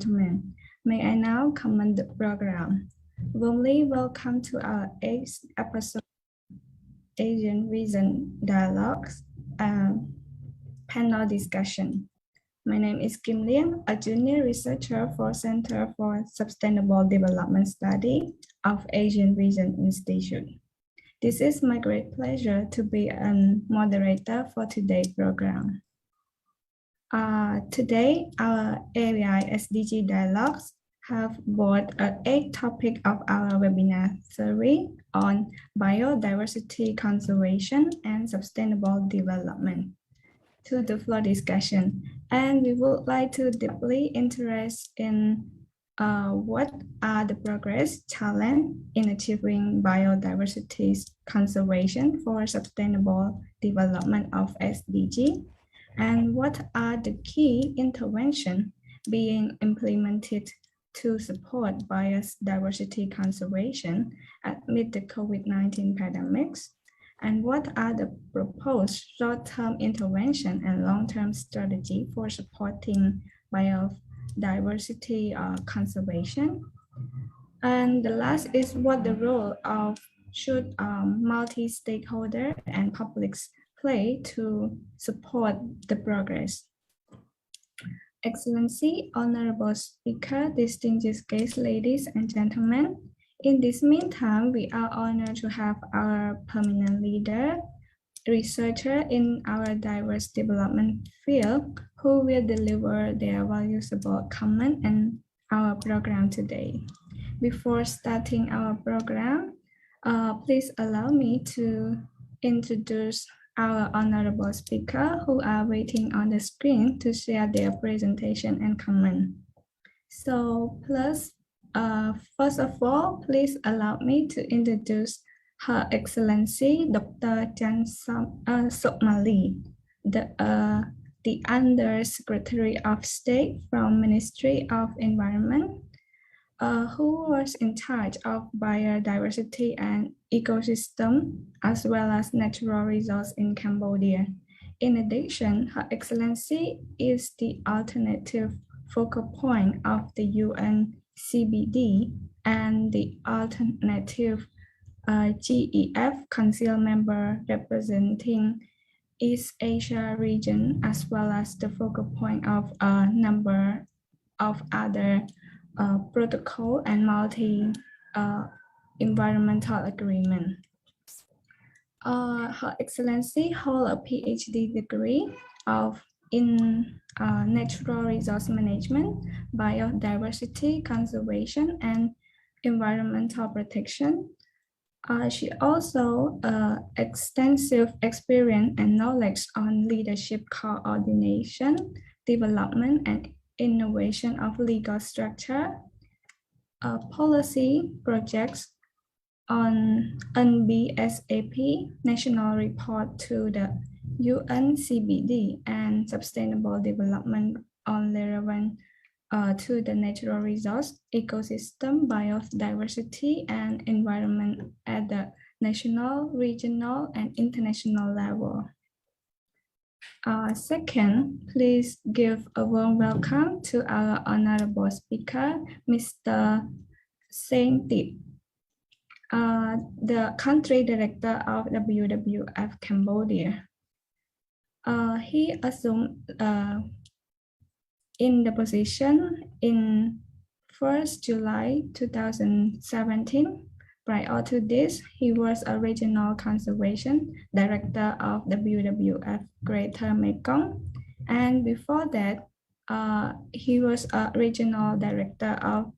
gentlemen, may I now commence the program. Warmly welcome to our 8th episode Asian Region Dialogues panel discussion. My name is Kim Liang, a junior researcher for Center for Sustainable Development Study of Asian Region Institute. This is my great pleasure to be a moderator for today's program. Today, our AVI SDG Dialogues have brought an 8th topic of our webinar series on biodiversity conservation and sustainable development to the floor discussion. And we would like to deeply interest in what are the progress, challenge in achieving biodiversity conservation for sustainable development of SDG, and what are the key interventions being implemented to support biodiversity conservation amid the COVID-19 pandemics, and what are the proposed short-term intervention and long-term strategy for supporting biodiversity conservation. And the last is what the role of should multi-stakeholder and publics play to support the progress. Excellency, Honorable Speaker, distinguished guests, ladies and gentlemen, in this meantime, we are honored to have our permanent leader, researcher in our diverse development field, who will deliver their valuable comment in our program today. Before starting our program, please allow me to introduce our honorable speaker who are waiting on the screen to share their presentation and comment. So first of all, please allow me to introduce Her Excellency Dr. Chan Sokmali, the Under Secretary of State from Ministry of Environment, who was in charge of biodiversity and ecosystem, as well as natural resources in Cambodia. In addition, Her Excellency is the alternative focal point of the UN CBD and the alternative GEF Council member representing East Asia region, as well as the focal point of a number of other protocol and multi-environmental agreement. Her Excellency holds a PhD degree in natural resource management, biodiversity conservation, and environmental protection. She also extensive experience and knowledge on leadership coordination, development, and innovation of legal structure, policy projects on NBSAP, National Report to the UNCBD, and Sustainable Development on relevant to the natural resource, ecosystem, biodiversity, and environment at the national, regional, and international level. Second, please give a warm welcome to our honorable speaker, Mr. Saint Tip, the country director of WWF Cambodia. He assumed in the position in 1st July 2017. Prior to this, he was a regional conservation director of WWF Greater Mekong, and before that, he was a regional director of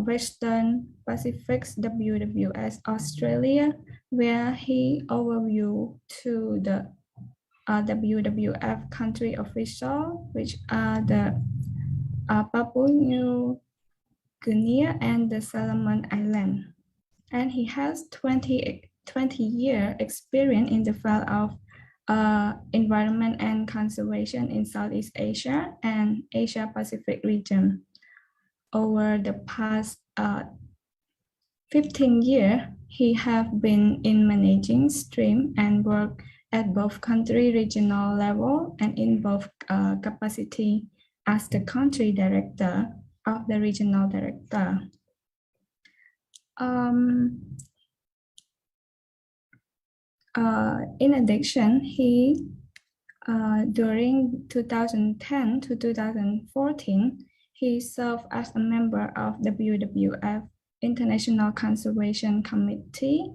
Western Pacific's WWF Australia, where he overviewed to the WWF country official, which are the Papua New Guinea and the Solomon Islands. And he has 20-year experience in the field of environment and conservation in Southeast Asia and Asia Pacific region. Over the past 15 years, he has been in managing stream and work at both country regional level and in both capacity as the country director of the regional director. In addition, he during 2010 to 2014, he served as a member of the WWF International Conservation Committee,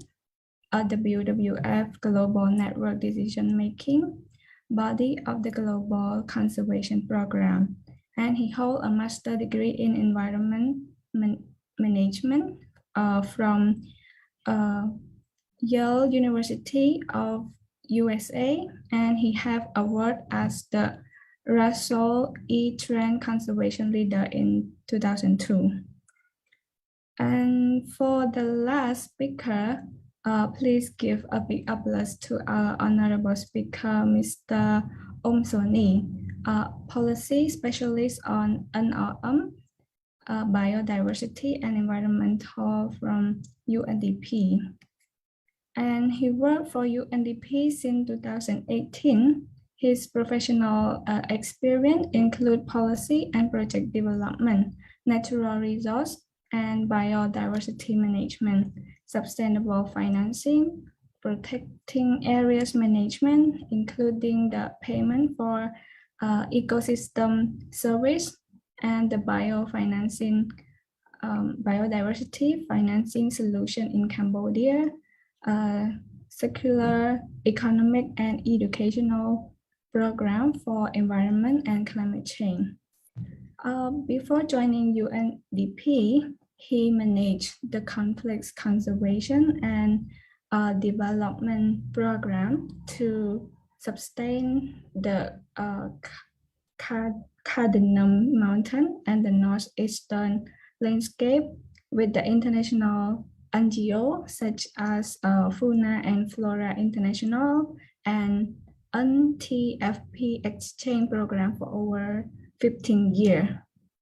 a WWF Global Network Decision-Making body of the Global Conservation Program, and he holds a master's degree in environment management from Yale University of USA, and he have award as the Russell E. Trent Conservation Leader in 2002. And for the last speaker, please give a big applause to our honorable speaker, Mr. Soni, policy specialist on NRM, biodiversity and environmental from UNDP. And he worked for UNDP since 2018. His professional experience include policy and project development, natural resource and biodiversity management, sustainable financing, protecting areas management, including the payment for ecosystem service and the biodiversity financing solution in Cambodia, circular economic and educational program for environment and climate change. Before joining UNDP, he managed the conflict conservation and development program to sustain the Cardamom Mountain and the northeastern landscape with the international NGO such as Fauna and Flora International and NTFP exchange program for over 15 years.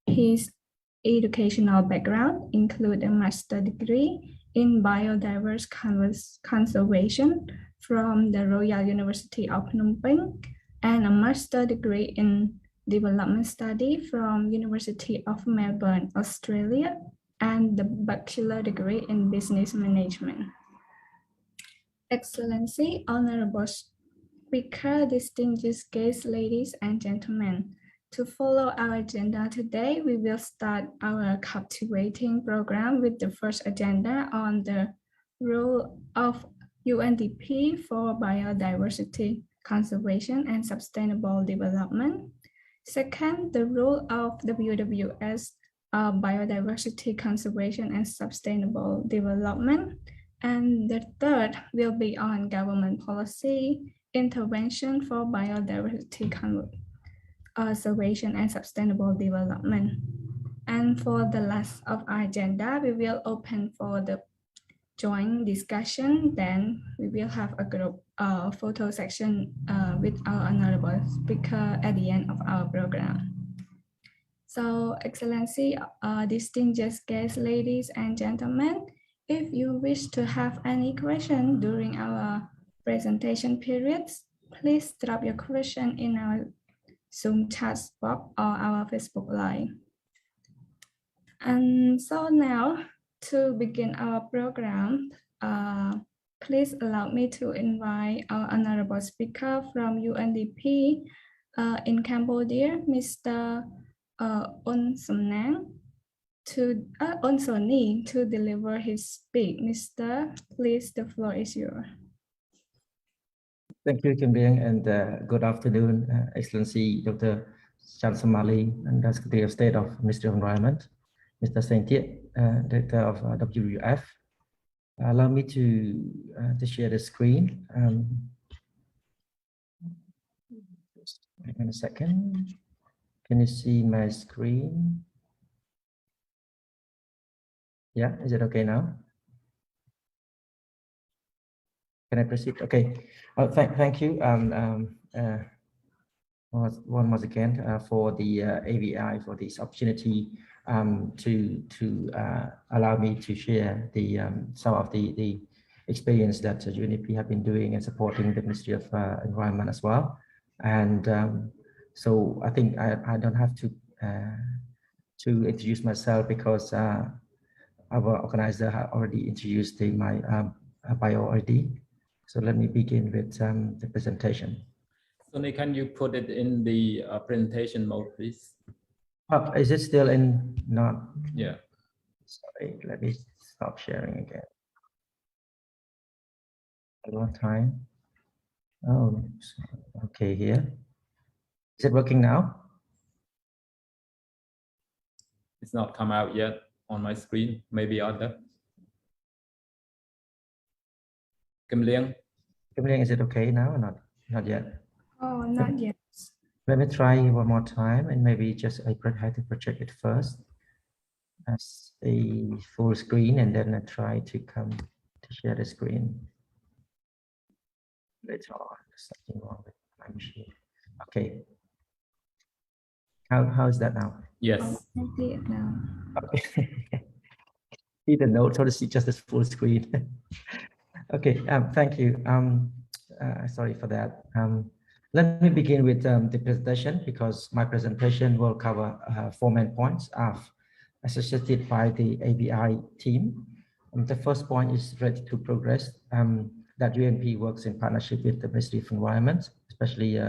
His educational background includes a master's degree in biodiverse conservation from the Royal University of Phnom Penh and a master's degree in development study from University of Melbourne, Australia, and the bachelor degree in business management. Excellency, honorable speaker, distinguished guests, ladies and gentlemen. To follow our agenda today, we will start our captivating program with the first agenda on the role of UNDP for biodiversity conservation and sustainable development. Second, the role of WWS biodiversity conservation and sustainable development. And the third will be on government policy intervention for biodiversity conservation and sustainable development. And for the last of our agenda, we will open for the joint discussion. Then we will have a group photo section with our honorable speaker at the end of our program. So, Excellency, distinguished guests, ladies and gentlemen, if you wish to have any question during our presentation periods, please drop your question in our Zoom chat box or our Facebook Live. And so now, to begin our program, please allow me to invite our honorable speaker from UNDP in Cambodia, Mr. Soni, to deliver his speech. Mr. Please, the floor is yours. Thank you, Kim Biang, and good afternoon, Excellency Dr. Chan Samali, and the Secretary of State of Ministry of Environment, Mr. Seng Tiet, Director of WWF. Allow me to share the screen. Just hang on a second. Can you see my screen? Yeah, is it okay now? Can I proceed? Okay. Thank you. Once again for the AVI for this opportunity to allow me to share the some of the experience that UNDP have been doing and supporting the Ministry of Environment as well. And so I think I don't have to to introduce myself because our organizer had already introduced my bio already. So let me begin with the presentation. Sonny, can you put it in the presentation mode, please? Is it still in? Not. Yeah. Sorry, let me stop sharing again. One time. Oh, okay, here. Is it working now? It's not come out yet on my screen. Maybe other. Kim Liang. Kim Liang, is it okay now or not? Not yet. Oh, not yet. Let me try one more time, and maybe just I have to project it first as a full screen, and then I try to come to share the screen later on. There's something wrong with my machine. Okay. How is that now? Yes. I see it now. Okay. See the note, so to see just this full screen. Okay. Thank you. Sorry for that. Let me begin with the presentation because my presentation will cover 4 main points associated by the ABI team. The first point is ready to progress that UNP works in partnership with the Ministry of Environment, especially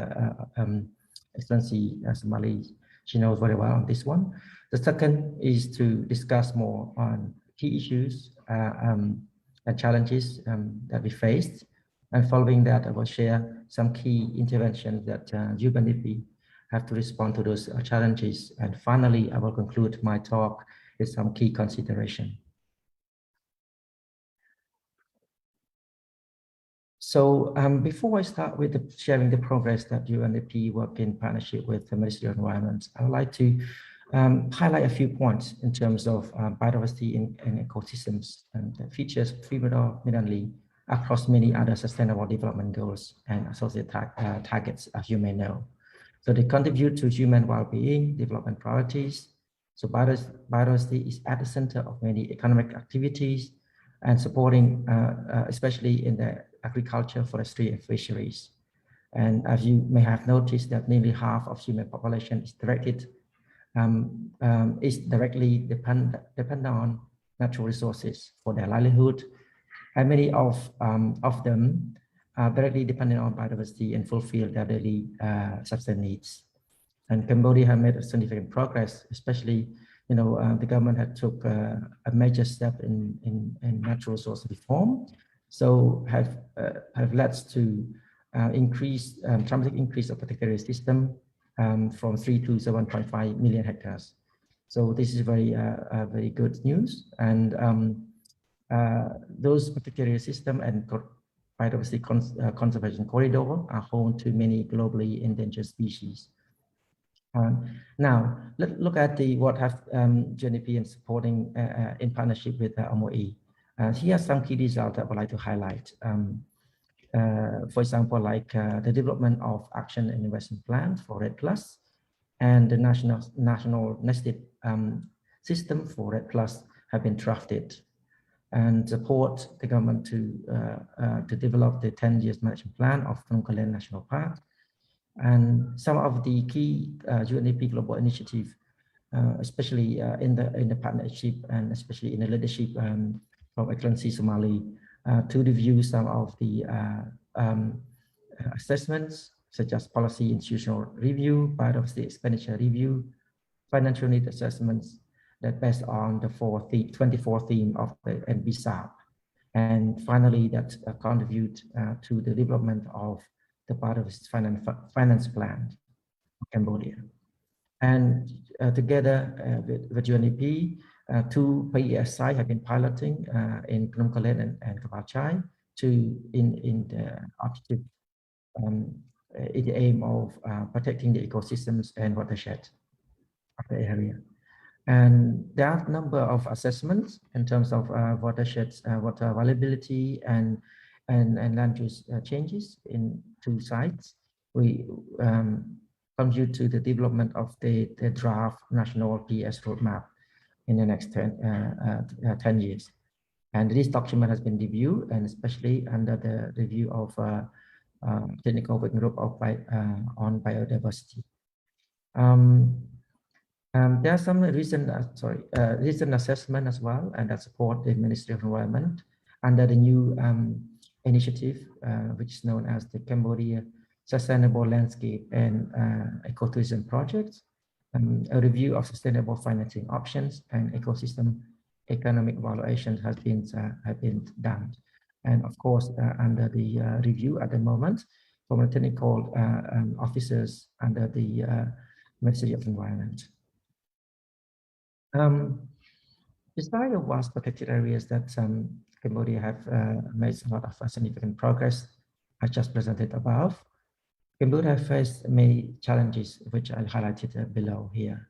Excellency Somali. She knows very well on this one. The second is to discuss more on key issues and challenges that we faced. And following that, I will share some key interventions that UNDP have to respond to those challenges. And finally, I will conclude my talk with some key consideration. So before I start with sharing the progress that UNDP work in partnership with the Ministry of Environment, I would like to highlight a few points in terms of biodiversity and ecosystems and the features predominantly across many other sustainable development goals and associated targets, as you may know. So they contribute to human well-being, development priorities. So biodiversity is at the center of many economic activities and supporting, especially in the agriculture, forestry, and fisheries. And as you may have noticed that nearly half of human population is directly dependent on natural resources for their livelihood. And many of them are directly dependent on biodiversity and fulfill their daily subsistence needs. And Cambodia has made a significant progress, especially, the government had took a major step in natural resource reform. So have led to dramatic increase of particular system from 3 to 7.5 million hectares. So this is very good news. And those particular system and biodiversity conservation corridor are home to many globally endangered species. Now, let's look at what have UNDP in supporting in partnership with MOE. Here are some key results that I would like to highlight. For example, like the development of action and investment plans for REDD+, and the national nested system for REDD+ have been drafted and support the government to develop the 10-year management plan of Phnom Kalen National Park. And some of the key UNDP global initiative, especially in the partnership and especially in the leadership from Excellency Somali, to review some of the assessments such as policy institutional review, biodiversity expenditure review, financial need assessments that based on the 24 theme of the NBSAP. And finally, that contribute to the development of the biodiversity finance plan of Cambodia. And together with UNDP, 2 PES sites have been piloting in Phnom Kalen and Kapal Chai in the objective, in the aim of protecting the ecosystems and watershed of the area. And there are a number of assessments in terms of watersheds, water availability and land use changes in 2 sites. We contribute to the development of the draft national PS roadmap in the next 10 years. And this document has been reviewed, and especially under the review of technical working group on biodiversity. There are some recent assessment as well, and that support the Ministry of Environment under the new initiative, which is known as the Cambodia Sustainable Landscape and Ecotourism Project. A review of sustainable financing options and ecosystem economic evaluations have been done. And of course, under the review at the moment, from the technical officers under the Ministry of Environment. Despite the vast protected areas that Cambodia have made a lot of significant progress, I just presented above, Cambodia has faced many challenges, which I highlighted below here.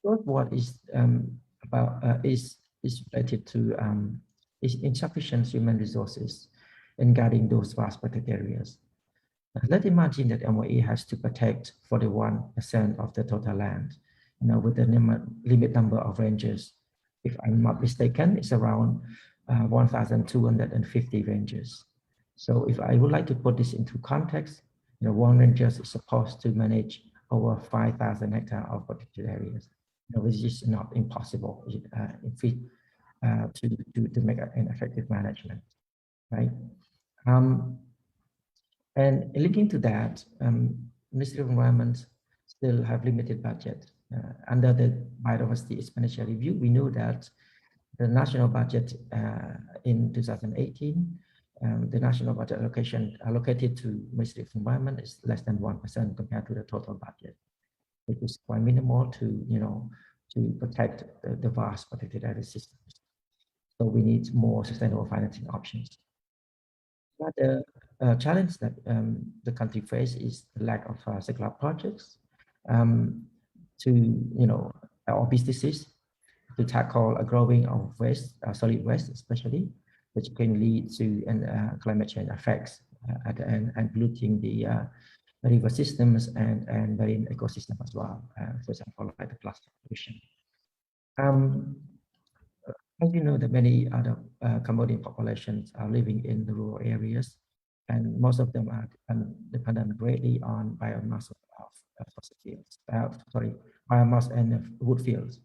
What is related to is insufficient human resources in guarding those vast protected areas. Let's imagine that MOE has to protect 41% of the total land, with the limit number of rangers. If I'm not mistaken, it's around 1,250 rangers. So if I would like to put this into context, one ranger is supposed to manage over 5,000 hectares of protected areas, which is not impossible to make an effective management, right? And linking to that, Ministry of Environment still have limited budget. Under the biodiversity expenditure review, we know that the national budget in 2018, the national budget allocated to Ministry of Environment is less than 1% compared to the total budget, which is quite minimal to protect the vast protected area systems. So we need more sustainable financing options. But the challenge that the country faces is the lack of circular projects or businesses to tackle a growing of waste, solid waste especially, which can lead to climate change effects and polluting the river systems and marine ecosystem as well, for example, like the plastic pollution. As you know, that many other Cambodian populations are living in the rural areas, and most of them are dependent greatly on biomass of fossil fuels, biomass and wood fields.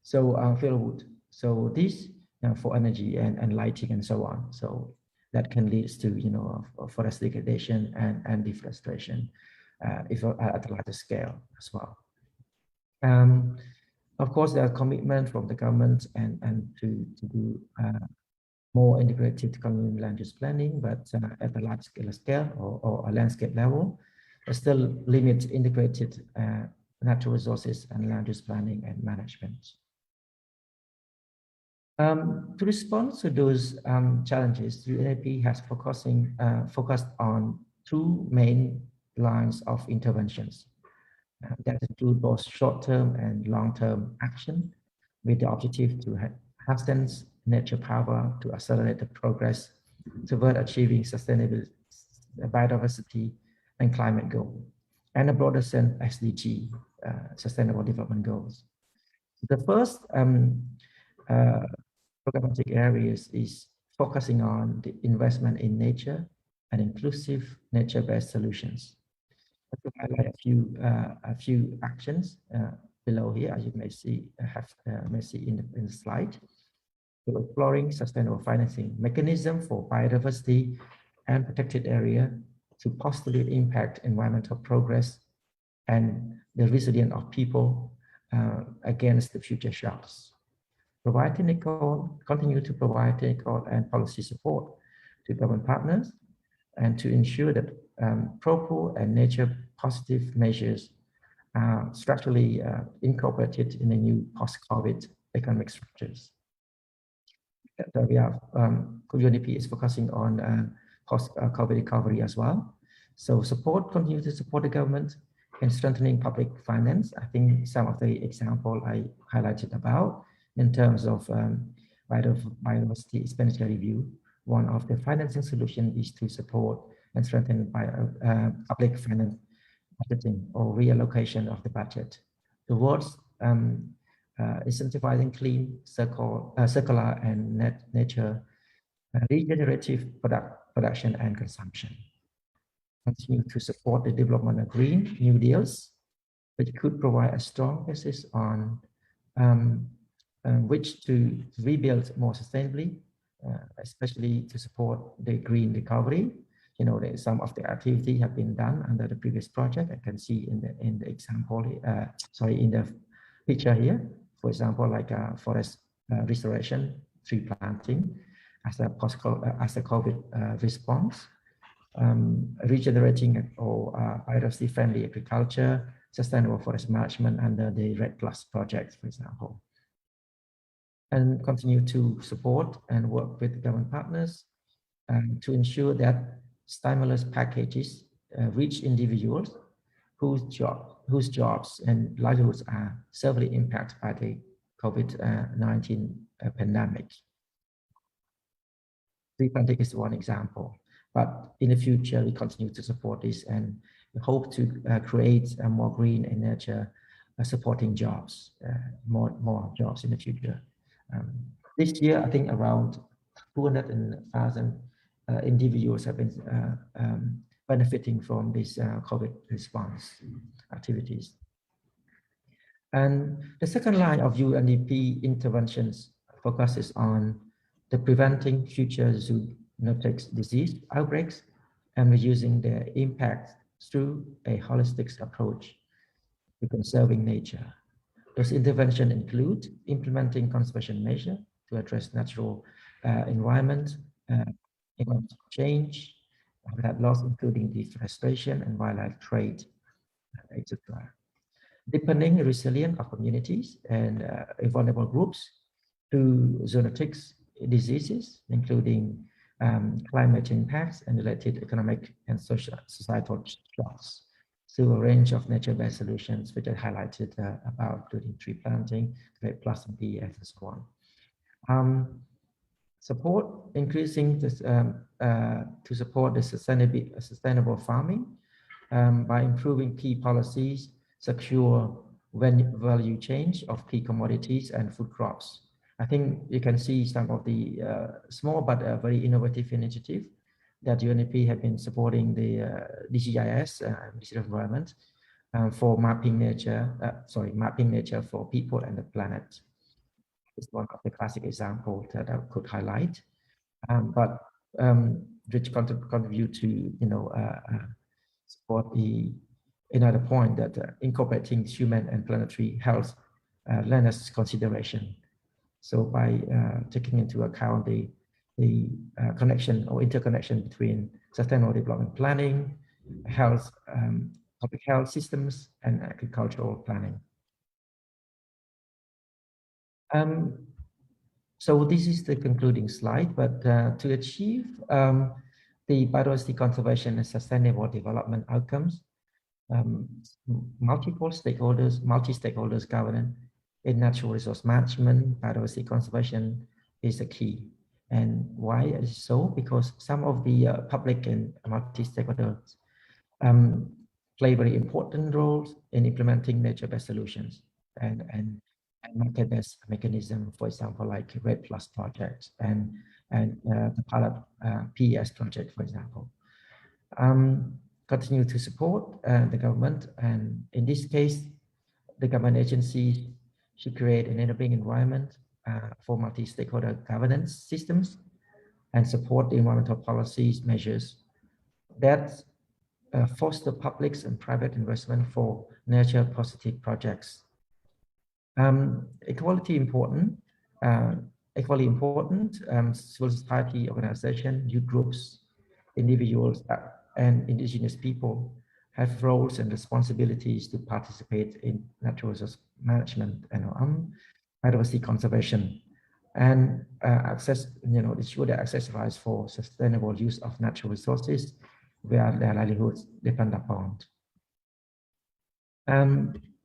So field wood. So these for energy and lighting and so on. So that can lead to forest degradation and deforestation if at a larger scale as well. Of course, there are commitment from the government and to do more integrated community land use planning, but at a large scale or a landscape level, still limit integrated natural resources and land use planning and management. To respond to those challenges, UNEP has focused on two main lines of interventions that include both short-term and long-term action, with the objective to harness nature power to accelerate the progress toward achieving sustainable biodiversity and climate goal, and a broader sense SDG, Sustainable Development Goals. The first programmatic areas is focusing on the investment in nature and inclusive nature-based solutions. To highlight a few actions below here, as you may see in the slide. So exploring sustainable financing mechanism for biodiversity and protected area to positively impact environmental progress and the resilience of people against the future shocks. Continue to provide technical and policy support to government partners and to ensure that pro and nature positive measures are structurally incorporated in the new post-COVID economic structures. We have UNEP is focusing on post-COVID recovery as well. So continue to support the government in strengthening public finance. I think some of the example I highlighted about in terms of biodiversity expenditure review. One of the financing solutions is to support and strengthen public finance budgeting or reallocation of the budget towards incentivizing clean, circular and nature regenerative production and consumption. Continue to support the development of Green New Deals which could provide a strong basis on which to rebuild more sustainably, especially to support the green recovery. You know, some of the activity have been done under the previous project. I can see in the example, in the picture here, for example, like forest restoration, tree planting as a COVID response, regenerating or biodiversity-friendly agriculture, sustainable forest management under the REDD+ project, for example. And continue to support and work with government partners to ensure that stimulus packages reach individuals whose jobs and livelihoods are severely impacted by the COVID-19 pandemic. Tree planting is one example, but in the future, we continue to support this and hope to create more green and nature supporting jobs, more jobs in the future. This year, I think around 200,000 individuals have been benefiting from this COVID response activities. And the second line of UNDP interventions focuses on the preventing future zoonotic disease outbreaks and reducing their impact through a holistic approach to conserving nature. Those interventions include implementing conservation measures to address natural environment, environmental change, habitat loss, including deforestation and wildlife trade, etc. Deepening resilience of communities and vulnerable groups to zoonotic diseases, including climate impacts and related economic and societal shocks, through a range of nature-based solutions, which I highlighted about, including tree planting, REDD+ and PEF, and so on. Support increasing this to support the sustainable farming by improving key policies, secure value change of key commodities and food crops. I think you can see some of the small but very innovative initiative that UNDP have been supporting the DGIS, Ministry of Environment, for mapping nature for people and the planet. It's one of the classic examples that I could highlight, which contribute to support another point that incorporating human and planetary health lend us consideration. So by taking into account the connection or interconnection between sustainable development planning, health, public health systems, and agricultural planning. So this is the concluding slide, but to achieve the biodiversity conservation and sustainable development outcomes, multi-stakeholders governance in natural resource management, biodiversity conservation is the key. And why is so? Because some of the public and multi-stakeholders play very important roles in implementing nature-based solutions and market-based mechanism, for example, like REDD+ projects and the pilot PES project, for example. Continue to support the government, and in this case, the government agencies should create an enabling environment for multi-stakeholder governance systems and support the environmental policies measures that foster public and private investment for nature positive projects. Equally important, civil society organization, youth groups, individuals, and indigenous people have roles and responsibilities to participate in natural resource management and biodiversity conservation, and ensure that access rights for sustainable use of natural resources where their livelihoods depend upon.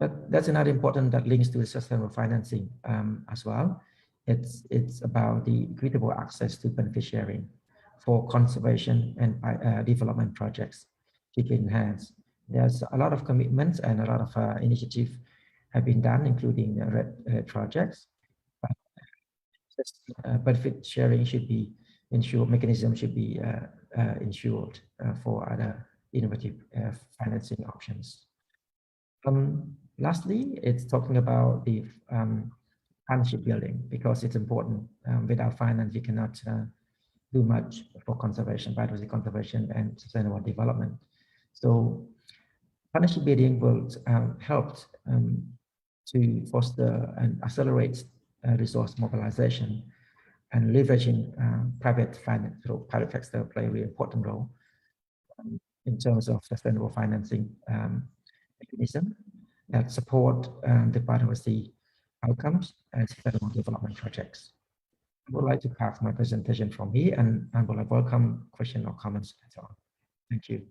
But that's another important that links to the sustainable financing as well. It's about the equitable access to benefit sharing for conservation and development projects keep in hands. There's a lot of commitments and a lot of initiatives have been done, including REDD projects. Benefit sharing should be ensured, mechanism should be ensured for other innovative financing options. Lastly, it's talking about the partnership building, because it's important. Without finance, you cannot do much for conservation, biodiversity conservation, and sustainable development. So partnership building will help to foster and accelerate resource mobilization, and leveraging private finance through private sector play a really important role in terms of sustainable financing mechanism that support the biodiversity outcomes and sustainable development projects. I would like to pass my presentation from here, and I would like to welcome questions or comments and so on. Thank you.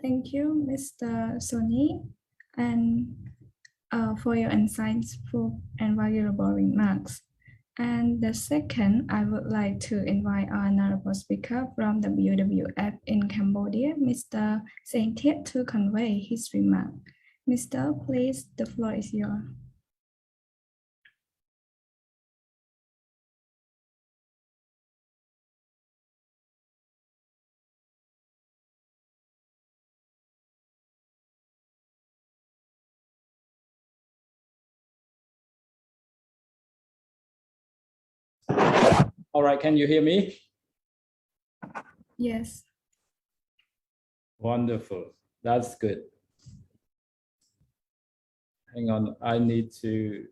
Thank you, Mr. Soni, and for your insightful and valuable remarks. And the second, I would like to invite our honorable speaker from the WWF in Cambodia, Mr. Saintiet, to convey his remark. Mr. Please, the floor is yours. All right, can you hear me? Yes. Wonderful, that's good. Hang on, I need to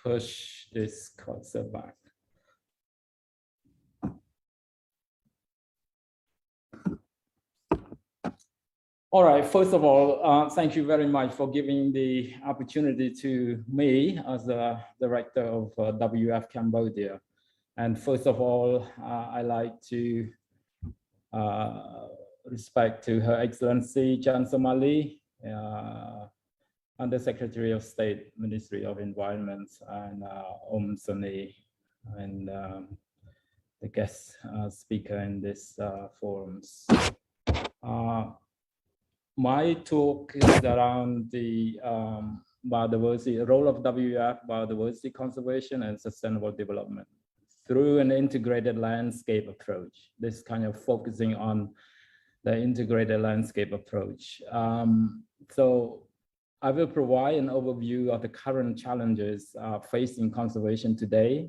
push this cursor back. All right, first of all, thank you very much for giving the opportunity to me as the director of WF Cambodia. And first of all, I like to respect to Her Excellency Chan Somali, Under Secretary of State, Ministry of Environment, and Soni, and the guest speaker in this forums. My talk is around the biodiversity, role of WF, biodiversity conservation and sustainable development through an integrated landscape approach. This kind of focusing on the integrated landscape approach. So I will provide an overview of the current challenges facing conservation today.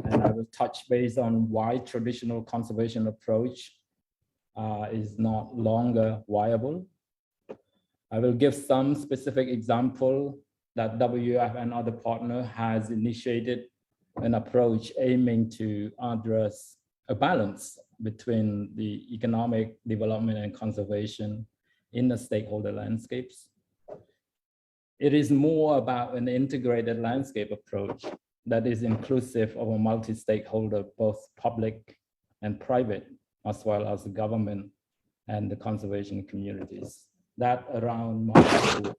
And I will touch base on why traditional conservation approach is not longer viable. I will give some specific example that WF and other partner has initiated an approach aiming to address a balance between the economic development and conservation in the stakeholder landscapes. It is more about an integrated landscape approach that is inclusive of a multi-stakeholder, both public and private, as well as the government and the conservation communities. That around my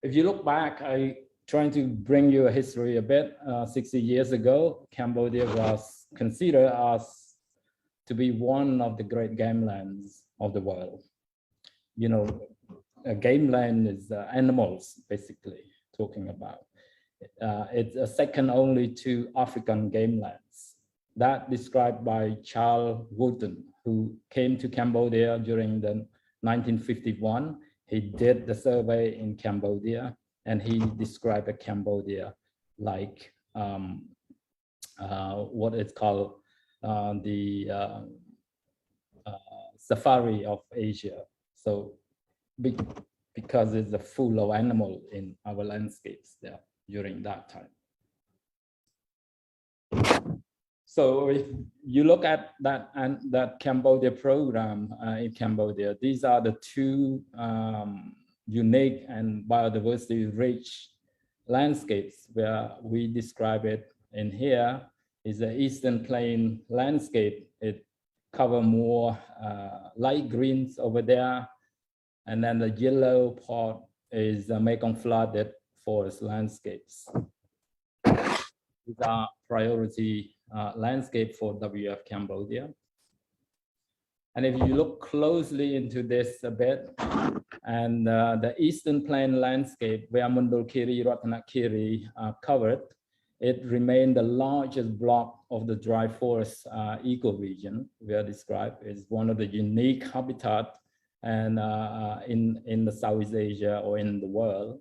if you look back, I trying to bring you a history a bit. 60 years ago, Cambodia was considered as to be one of the great game lands of the world. You know, a game land is animals, basically talking about. It's a second only to African game lands. That described by Charles Wooten, who came to Cambodia during the 1951. He did the survey in Cambodia, and he described Cambodia like what is called the safari of Asia. So because it's full of animal in our landscapes there during that time. So if you look at that and that Cambodia program in Cambodia, these are the two unique and biodiversity rich landscapes where we describe it in here is the Eastern Plain landscape. It covers more light greens over there. And then the yellow part is the Mekong flooded forest landscapes. These are priority landscape for WF Cambodia. And if you look closely into this a bit, and the Eastern Plain landscape where Mundulkiri, Ratanakiri are covered, it remained the largest block of the dry forest ecoregion we are described as one of the unique habitat and in the Southeast Asia or in the world.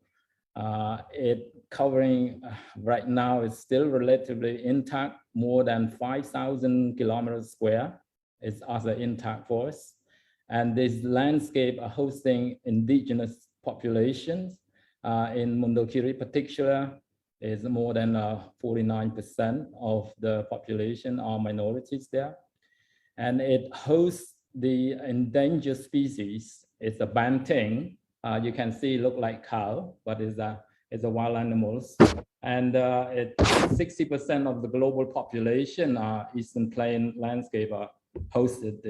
It covering right now is still relatively intact, more than 5,000 kilometers square. It's other intact forest. And this landscape are hosting indigenous populations. In Mundokiri particular, is more than 49% of the population are minorities there. And it hosts the endangered species. It's a banting. You can see it look like cow, but it's a wild animals. And 60% of the global population, Eastern Plain landscape hosted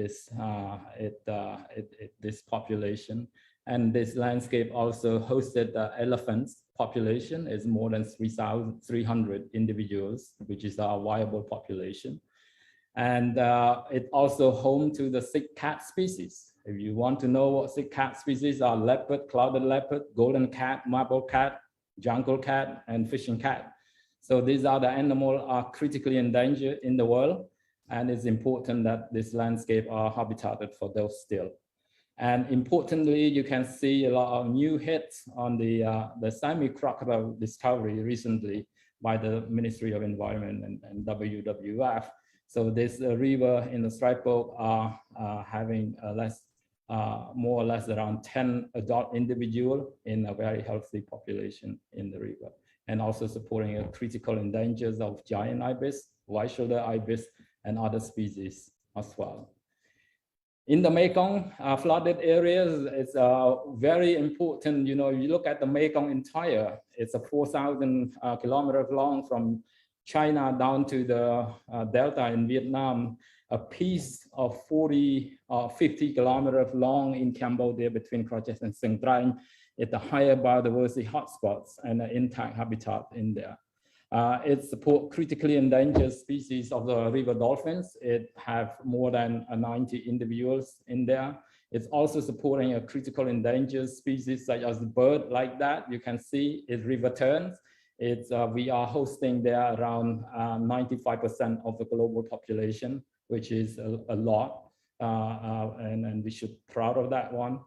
this population. And this landscape also hosted the elephants population is more than 3,300 individuals, which is a viable population. And it also home to the sick cat species. If you want to know what sick cat species are, leopard, clouded leopard, golden cat, marble cat, jungle cat, and fishing cat. So these are the animals are critically endangered in the world. And it's important that this landscape are habitated for those still. And importantly, you can see a lot of new hits on the Siamese crocodile discovery recently by the Ministry of Environment and WWF. So this river in the Stripe Oak are having more or less around 10 adult individuals in a very healthy population in the river, and also supporting a critical endangers of giant ibis, white-shouldered ibis, and other species as well. In the Mekong flooded areas, it's very important. You know, you look at the Mekong entire, it's a 4,000 kilometers long from China down to the delta in Vietnam, a piece of 40 or 50 kilometers long in Cambodia between Crochet and Seng Trang. It's the higher biodiversity hotspots and an intact habitat in there. It supports critically endangered species of the river dolphins. It have more than 90 individuals in there. It's also supporting a critical endangered species such as the bird like that. You can see it river terns. We are hosting there around 95% of the global population, which is a lot. And we should be proud of that one.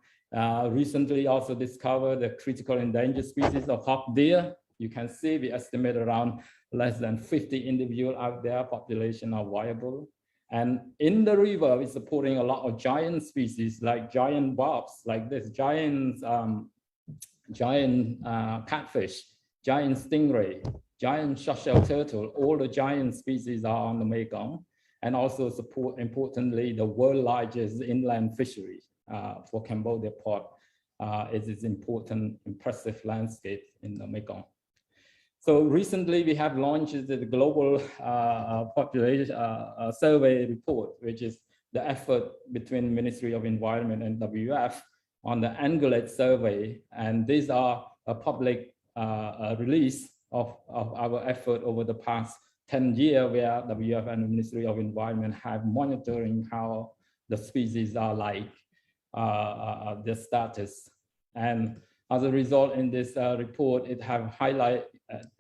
Recently also discovered the critical endangered species of hawk deer. You can see we estimate around less than 50 individuals out there, population are viable. And in the river, we're supporting a lot of giant species like giant barbs, like this, giant catfish, giant stingray, giant short-shell turtle. All the giant species are on the Mekong, and also support, importantly, the world largest inland fishery for Cambodia port. It is important, impressive landscape in the Mekong. So recently we have launched the global population survey report, which is the effort between Ministry of Environment and WWF on the Angulate survey. And these are a public release of our effort over the past 10 years, where WWF and the Ministry of Environment have monitoring how the species are like, their status. And as a result, in this report, it have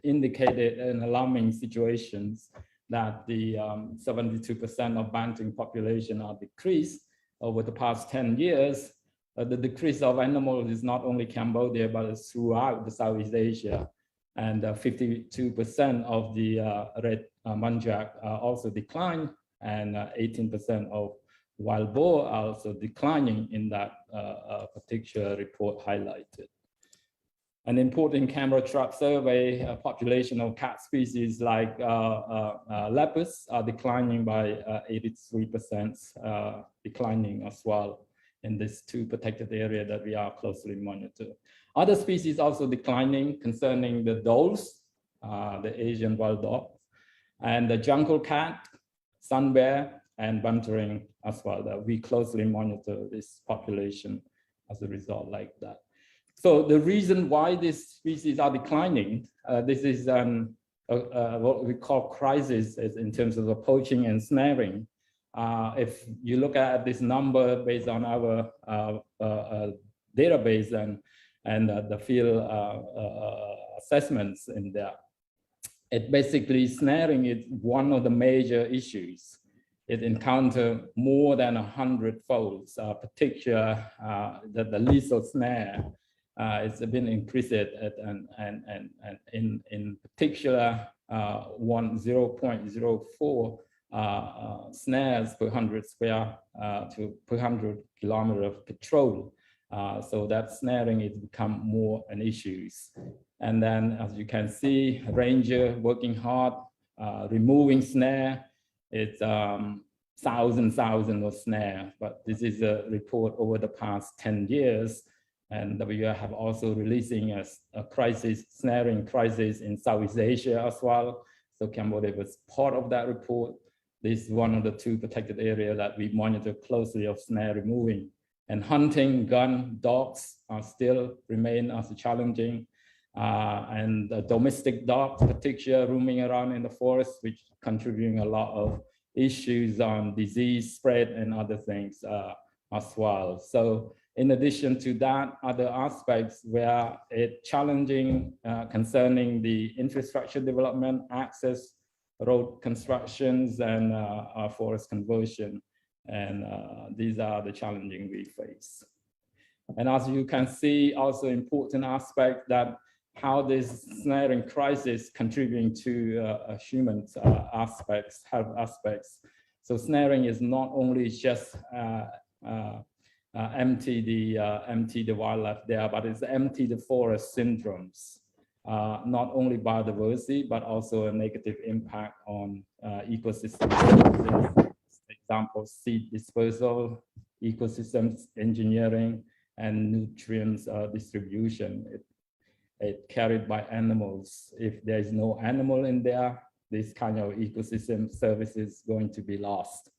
indicated an alarming situations that the 72% of banting population are decreased over the past 10 years. The decrease of animals is not only Cambodia, but it's throughout the Southeast Asia. And 52% of the red muntjac also declined, and 18% of wild boar are also declining in that particular report highlighted. An important camera trap survey, a population of cat species like leopards are declining by 83%, declining as well in this two protected area that we are closely monitoring. Other species also declining concerning the does, the Asian wild dog, and the jungle cat, sun bear, and buntering as well. That we closely monitor this population as a result like that. So the reason why these species are declining, this is what we call crisis in terms of the poaching and snaring. If you look at this number based on our database and the field assessments in there, it basically snaring is one of the major issues. it encountered more than 100 folds, particular that the lethal snare it's been increased and in particular 0.04 snares per 100 square to per 100 kilometer of patrol. So that snaring has become more an issue. And then, as you can see, ranger working hard, removing snare. It's thousands of snare, but this is a report over the past 10 years. And WWF have also releasing a crisis, snaring crisis in Southeast Asia as well. So Cambodia was part of that report. This is one of the 2 protected areas that we monitor closely of snare removing. And hunting, gun, dogs still remain as challenging. And the domestic dogs, particularly roaming around in the forest, which contributing a lot of issues on disease spread and other things as well. So in addition to that, other aspects where it's challenging concerning the infrastructure development, access, road constructions, and forest conversion. And these are the challenges we face. And as you can see, also important aspect that how this snaring crisis contributing to human aspects, health aspects. So snaring is not only just empty the wildlife there, but it's empty the forest syndromes. Not only biodiversity, but also a negative impact on ecosystem services. Example, seed dispersal, ecosystems engineering, and nutrients distribution. It carried by animals. If there is no animal in there, this kind of ecosystem service is going to be lost.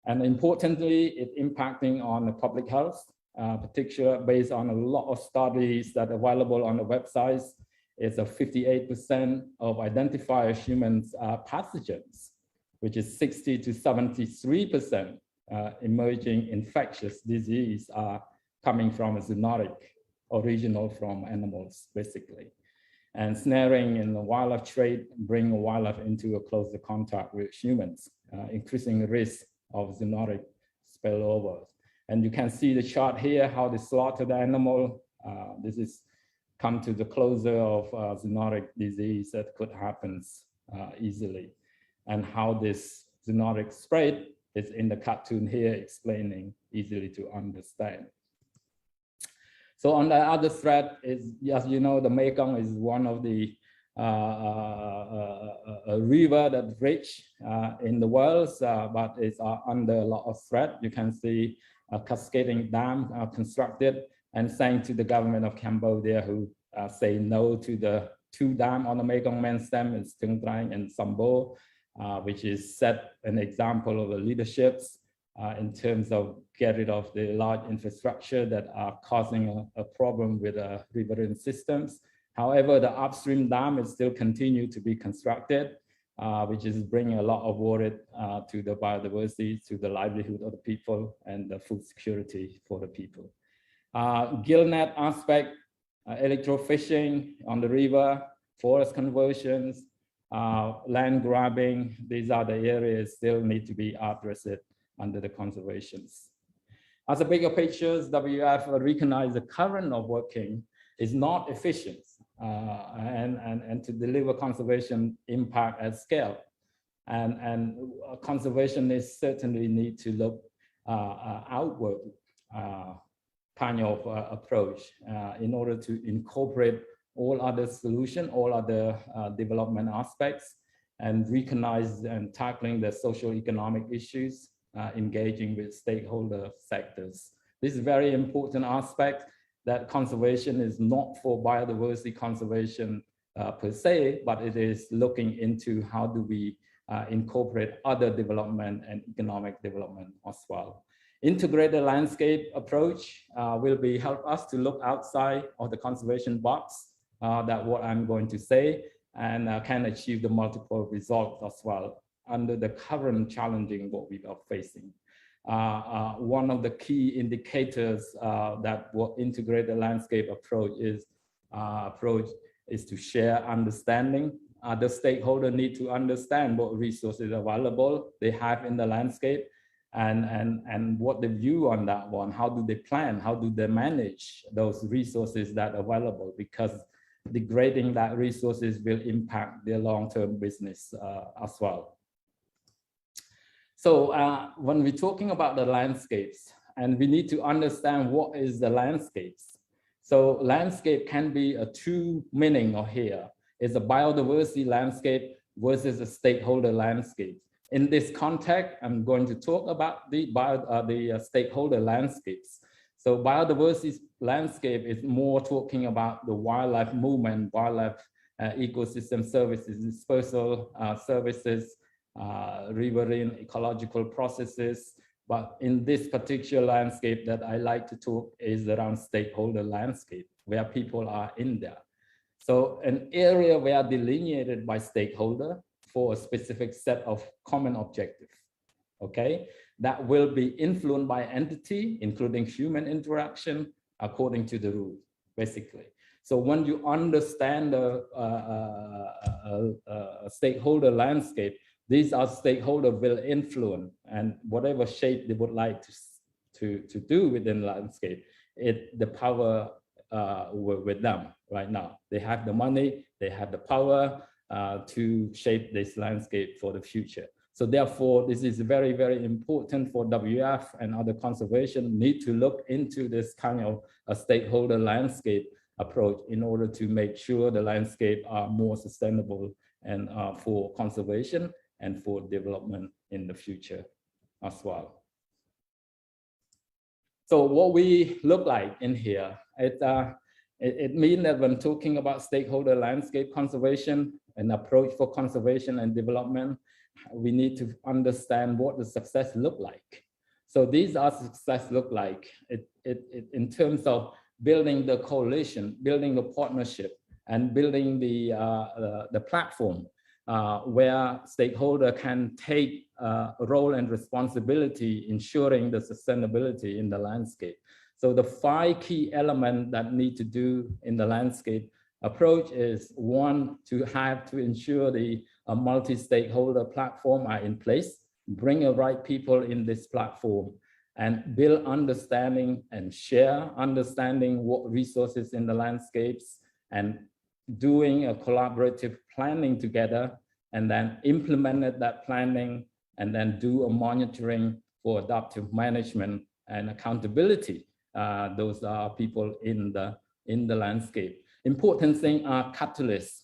And importantly, it's impacting on the public health, particularly based on a lot of studies that are available on the websites. It's a 58% of identified humans pathogens, which is 60 to 73% emerging infectious disease are coming from a zoonotic, original from animals, basically. And snaring in the wildlife trade bring wildlife into a closer contact with humans, increasing the risk of zoonotic spillover. And you can see the chart here, how they slaughter the animal. This is come to the closer of zoonotic disease that could happen easily. And how this zoonotic spread is in the cartoon here, explaining easily to understand. So on the other thread is, as you know, the Mekong is one of the river that's rich in the world, but it's under a lot of threat. You can see a cascading dam constructed, and thanks to the government of Cambodia who say no to the 2 dams on the Mekong main stem, in Stung Treng and Sambo, which is set an example of the leaderships in terms of get rid of the large infrastructure that are causing a problem with riverine systems. However, the upstream dam is still continue to be constructed, which is bringing a lot of worry to the biodiversity, to the livelihood of the people, and the food security for the people. Gill net aspect, electrofishing on the river, forest conversions, land grabbing, these are the areas still need to be addressed under the conservations. As a bigger picture, WWF recognize the current of working is not efficient and to deliver conservation impact at scale. And conservationists certainly need to look outward kind of approach in order to incorporate all other solutions, all other development aspects, and recognize and tackling the social economic issues, engaging with stakeholder sectors. This is a very important aspect, that conservation is not for biodiversity conservation per se, but it is looking into how do we incorporate other development and economic development as well. Integrated landscape approach will be help us to look outside of the conservation box, that what I'm going to say, and can achieve the multiple results as well under the current challenging what we are facing. One of the key indicators that what integrated landscape approach is to share understanding the stakeholder need to understand what resources available they have in the landscape, and what the view on that one. How do they plan? How do they manage those resources that are available? Because degrading that resources will impact their long-term business as well. So when we're talking about the landscapes, and we need to understand what is the landscapes. So landscape can be a two meaning of here. It's a biodiversity landscape versus a stakeholder landscape. In this context, I'm going to talk about the stakeholder landscapes. So biodiversity landscape is more talking about the wildlife movement, wildlife ecosystem services, dispersal services, riverine ecological processes. But in this particular landscape that I like to talk is around stakeholder landscape, where people are in there. So an area where delineated by stakeholder for a specific set of common objectives, okay? That will be influenced by entity, including human interaction, according to the rules, basically. So when you understand the stakeholder landscape, these are stakeholder will influence, and whatever shape they would like to do within the landscape, the power with them right now. They have the money, they have the power to shape this landscape for the future. So therefore, this is very, very important for WWF and other conservation need to look into this kind of a stakeholder landscape approach in order to make sure the landscape are more sustainable and for conservation and for development in the future as well. So what we look like in here, it means that when talking about stakeholder landscape conservation, an approach for conservation and development, we need to understand what the success look like. So these are success look like in terms of building the coalition, building the partnership, and building the platform where stakeholder can take a role and responsibility ensuring the sustainability in the landscape. So the 5 key elements that need to do in the landscape approach is one, to ensure the multi-stakeholder platform are in place, bring the right people in this platform, and build understanding and share understanding what resources in the landscapes, and doing a collaborative planning together, and then implemented that planning, and then do a monitoring for adaptive management and accountability. Those are people in the landscape. Important thing are catalysts.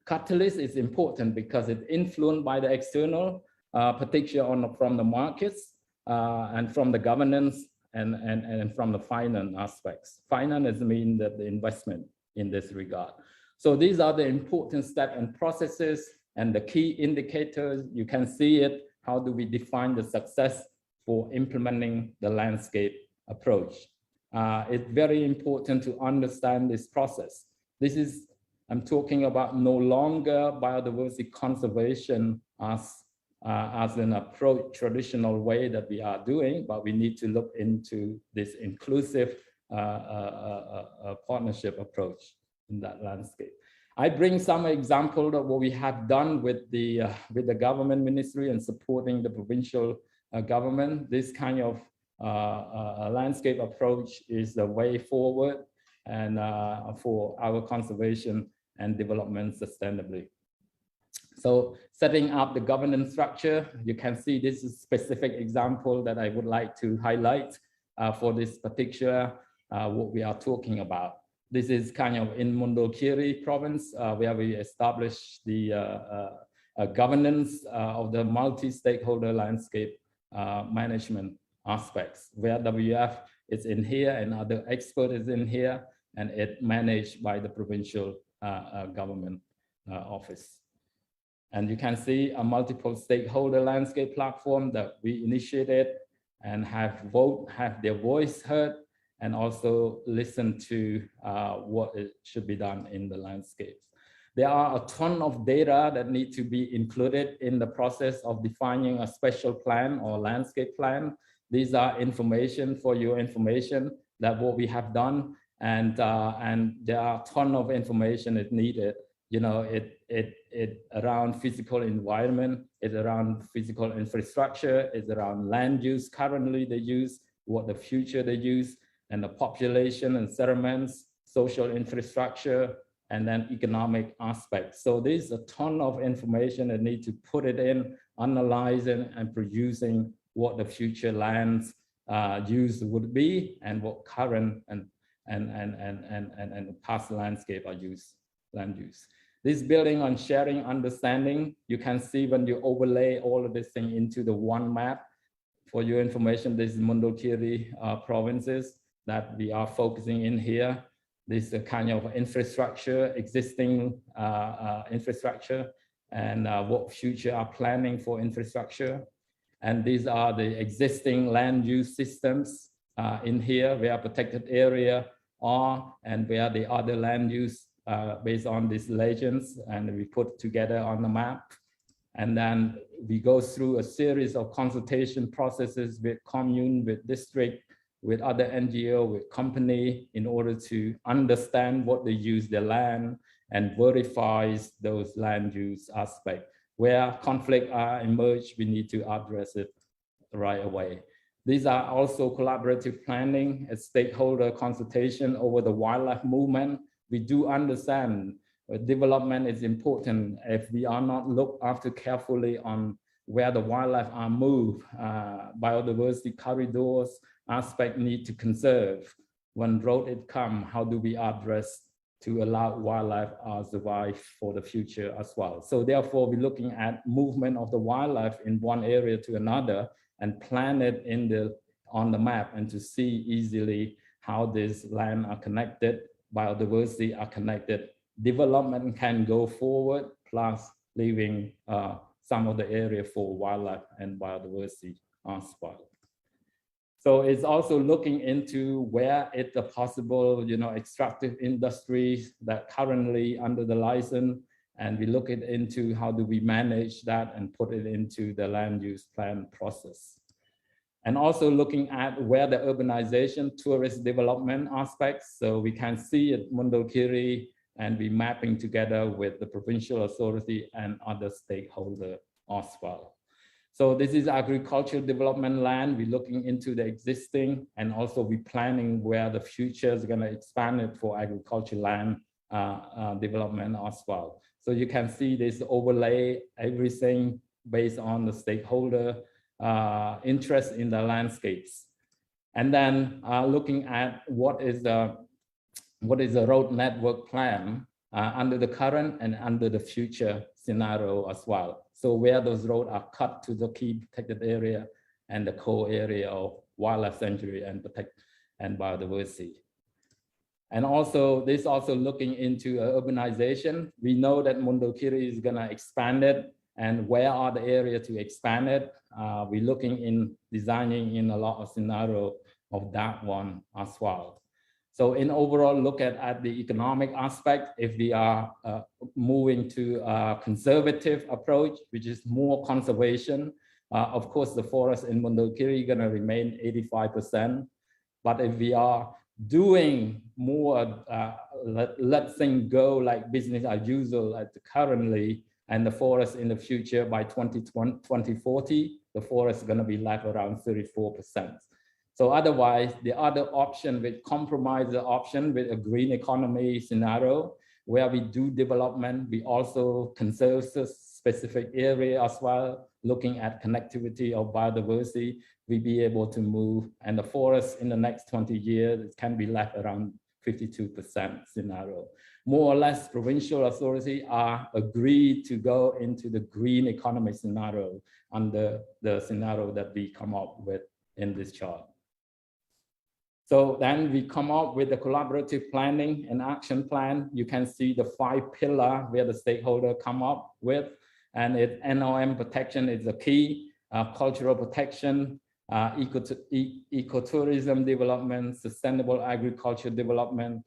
Catalyst is important because it's influenced by the external, particularly from the markets and from the governance and from the finance aspects. Finance means that the investment in this regard. So these are the important steps and processes and the key indicators. You can see it. How do we define the success for implementing the landscape approach? It's very important to understand this process. I'm talking about no longer biodiversity conservation as an approach, traditional way that we are doing, but we need to look into this inclusive partnership approach in that landscape. I bring some example of what we have done with the government ministry and supporting the provincial government. This kind of landscape approach is the way forward and for our conservation and development sustainably. So setting up the governance structure, you can see this is a specific example that I would like to highlight for this particular what we are talking about. This is kind of in Mondulkiri province where we established the governance of the multi-stakeholder landscape management aspects, where WWF is in here and other experts is in here, and it managed by the provincial government office. And you can see a multiple stakeholder landscape platform that we initiated and have their voice heard, and also listen to what should be done in the landscapes. There are a ton of data that need to be included in the process of defining a special plan or landscape plan. These are information for your information that what we have done, and there are a ton of information is needed you know, it around physical environment, it's around physical infrastructure, it's around land use currently they use, what the future they use, and the population and settlements, social infrastructure, and then economic aspects. So there's a ton of information that need to put it in, analyzing and producing what the future lands use would be, and what current and past landscape are land use. This building on sharing understanding, you can see when you overlay all of this thing into the one map. For your information, this is Mondulkiri provinces that we are focusing in here. This is a kind of infrastructure, existing infrastructure, and what future are planning for infrastructure. And these are the existing land use systems in here, where protected area are, and where the other land use based on these legends, and we put together on the map. And then we go through a series of consultation processes with commune, with district, with other NGO, with company, in order to understand what they use their land and verifies those land use aspects. Where conflict emerge, we need to address it right away. These are also collaborative planning and stakeholder consultation over the wildlife movement. We do understand development is important. If we are not looked after carefully on where the wildlife are moved, biodiversity corridors aspect need to conserve. When road it come, how do we address to allow wildlife survive for the future as well? So therefore, we're looking at movement of the wildlife in one area to another and plan it in on the map, and to see easily how these land are connected, biodiversity are connected, development can go forward, plus leaving some of the area for wildlife and biodiversity as well. So it's also looking into where it's a possible, you know, extractive industries that currently under the license, and we look into how do we manage that and put it into the land use plan process. And also looking at where the urbanization, tourist development aspects. So we can see at Mondulkiri, and we mapping together with the provincial authority and other stakeholders as well. So this is agricultural development land. We're looking into the existing, and also we're planning where the future is going to expand it for agricultural land development as well. So you can see this overlay everything based on the stakeholder interest in the landscapes. And then looking at what is the road network plan under the current and under the future scenario as well. So where those roads are cut to the key protected area and the core area of wildlife sanctuary and biodiversity. And also this also looking into urbanization. We know that Mondulkiri is gonna expand it, and where are the areas to expand it? We're looking in designing in a lot of scenario of that one as well. So in overall look at the economic aspect, if we are moving to a conservative approach, which is more conservation, of course, the forest in Mondulkiri is gonna remain 85%. But if we are doing more, let things go like business as usual at currently, and the forest in the future by 2040, the forest is gonna be left around 34%. So otherwise, the other option with compromise the option with a green economy scenario, where we do development, we also conserve specific area as well, looking at connectivity of biodiversity, we be able to move, and the forest in the next 20 years, it can be left around 52% scenario. More or less, provincial authority are agreed to go into the green economy scenario under the scenario that we come up with in this chart. So then we come up with the collaborative planning and action plan. You can see the 5 pillars where the stakeholder come up with, and NOM protection is the key, cultural protection, ecotourism development, sustainable agriculture development,